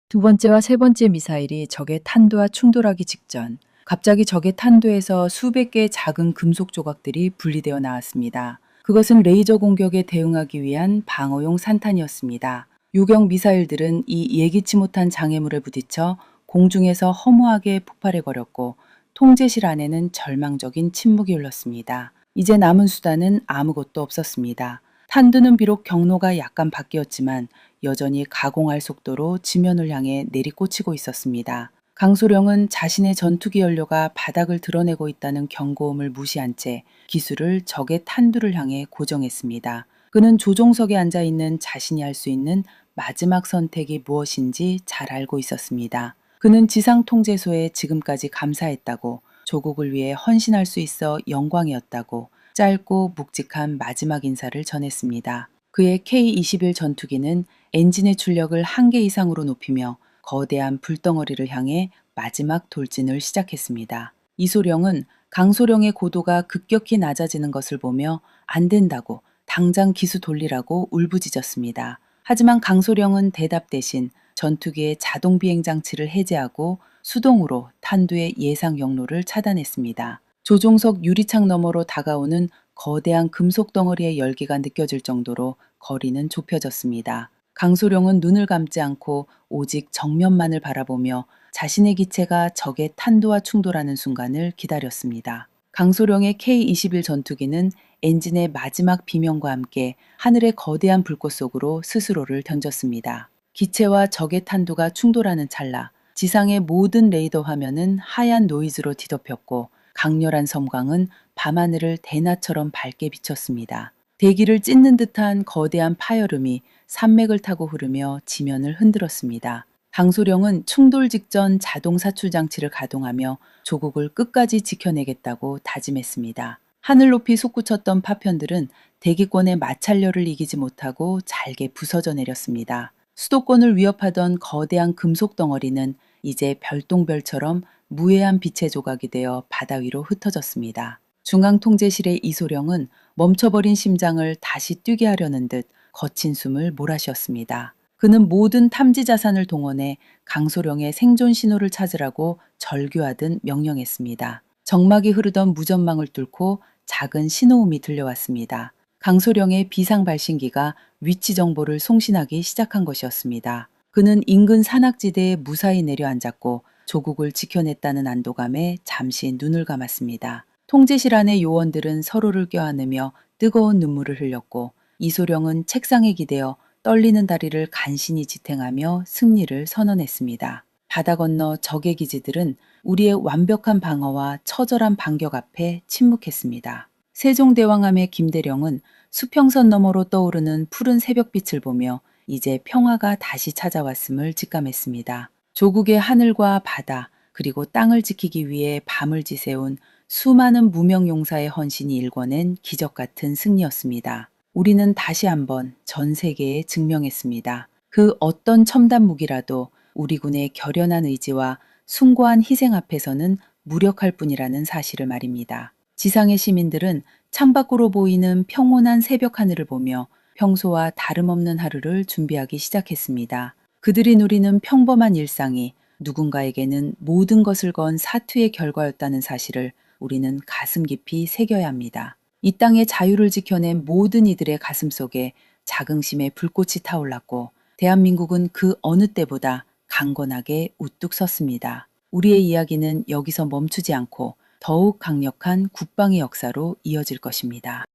두 번째와 세 번째 미사일이 적의 탄도와 충돌하기 직전, 갑자기 적의 탄도에서 수백 개의 작은 금속 조각들이 분리되어 나왔습니다. 그것은 레이저 공격에 대응하기 위한 방어용 산탄이었습니다. 유경 미사일들은 이 예기치 못한 장애물에 부딪혀 공중에서 허무하게 폭발해버렸고, 통제실 안에는 절망적인 침묵이 흘렀습니다. 이제 남은 수단은 아무것도 없었습니다. 탄두는 비록 경로가 약간 바뀌었지만 여전히 가공할 속도로 지면을 향해 내리꽂히고 있었습니다. 강소령은 자신의 전투기 연료가 바닥을 드러내고 있다는 경고음을 무시한 채 기술을 적의 탄두를 향해 고정했습니다. 그는 조종석에 앉아 있는 자신이 할 수 있는 마지막 선택이 무엇인지 잘 알고 있었습니다. 그는 지상 통제소에 지금까지 감사했다고, 조국을 위해 헌신할 수 있어 영광이었다고 짧고 묵직한 마지막 인사를 전했습니다. 그의 K-21 전투기는 엔진의 출력을 한계 이상으로 높이며 거대한 불덩어리를 향해 마지막 돌진을 시작했습니다. 이소령은 강소령의 고도가 급격히 낮아지는 것을 보며 안 된다고, 당장 기수 돌리라고 울부짖었습니다. 하지만 강소령은 대답 대신 전투기의 자동 비행 장치를 해제하고 수동으로 탄두의 예상 경로를 차단했습니다. 조종석 유리창 너머로 다가오는 거대한 금속 덩어리의 열기가 느껴질 정도로 거리는 좁혀졌습니다. 강소령은 눈을 감지 않고 오직 정면만을 바라보며 자신의 기체가 적의 탄두와 충돌하는 순간을 기다렸습니다. 강소령의 K-21 전투기는 엔진의 마지막 비명과 함께 하늘의 거대한 불꽃 속으로 스스로를 던졌습니다. 기체와 적의 탄두가 충돌하는 찰나 지상의 모든 레이더 화면은 하얀 노이즈로 뒤덮였고, 강렬한 섬광은 밤하늘을 대낮처럼 밝게 비쳤습니다. 대기를 찢는 듯한 거대한 파열음이 산맥을 타고 흐르며 지면을 흔들었습니다. 강소령은 충돌 직전 자동 사출 장치를 가동하며 조국을 끝까지 지켜내겠다고 다짐했습니다. 하늘 높이 솟구쳤던 파편들은 대기권의 마찰열을 이기지 못하고 잘게 부서져 내렸습니다. 수도권을 위협하던 거대한 금속 덩어리는 이제 별똥별처럼 무해한 빛의 조각이 되어 바다 위로 흩어졌습니다. 중앙통제실의 이소령은 멈춰버린 심장을 다시 뛰게 하려는 듯 거친 숨을 몰아쉬었습니다. 그는 모든 탐지 자산을 동원해 강소령의 생존 신호를 찾으라고 절규하듯 명령했습니다. 정막이 흐르던 무전망을 뚫고 작은 신호음이 들려왔습니다. 강소령의 비상 발신기가 위치 정보를 송신하기 시작한 것이었습니다. 그는 인근 산악지대에 무사히 내려앉았고 조국을 지켜냈다는 안도감에 잠시 눈을 감았습니다. 통제실 안의 요원들은 서로를 껴안으며 뜨거운 눈물을 흘렸고, 이소령은 책상에 기대어 떨리는 다리를 간신히 지탱하며 승리를 선언했습니다. 바다 건너 적의 기지들은 우리의 완벽한 방어와 처절한 반격 앞에 침묵했습니다. 세종대왕함의 김대령은 수평선 너머로 떠오르는 푸른 새벽빛을 보며 이제 평화가 다시 찾아왔음을 직감했습니다. 조국의 하늘과 바다, 그리고 땅을 지키기 위해 밤을 지새운 수많은 무명 용사의 헌신이 일궈낸 기적 같은 승리였습니다. 우리는 다시 한번 전 세계에 증명했습니다. 그 어떤 첨단 무기라도 우리 군의 결연한 의지와 숭고한 희생 앞에서는 무력할 뿐이라는 사실을 말입니다. 지상의 시민들은 창밖으로 보이는 평온한 새벽 하늘을 보며 평소와 다름없는 하루를 준비하기 시작했습니다. 그들이 누리는 평범한 일상이 누군가에게는 모든 것을 건 사투의 결과였다는 사실을 우리는 가슴 깊이 새겨야 합니다. 이 땅의 자유를 지켜낸 모든 이들의 가슴 속에 자긍심의 불꽃이 타올랐고, 대한민국은 그 어느 때보다 강건하게 우뚝 섰습니다. 우리의 이야기는 여기서 멈추지 않고 더욱 강력한 국방의 역사로 이어질 것입니다.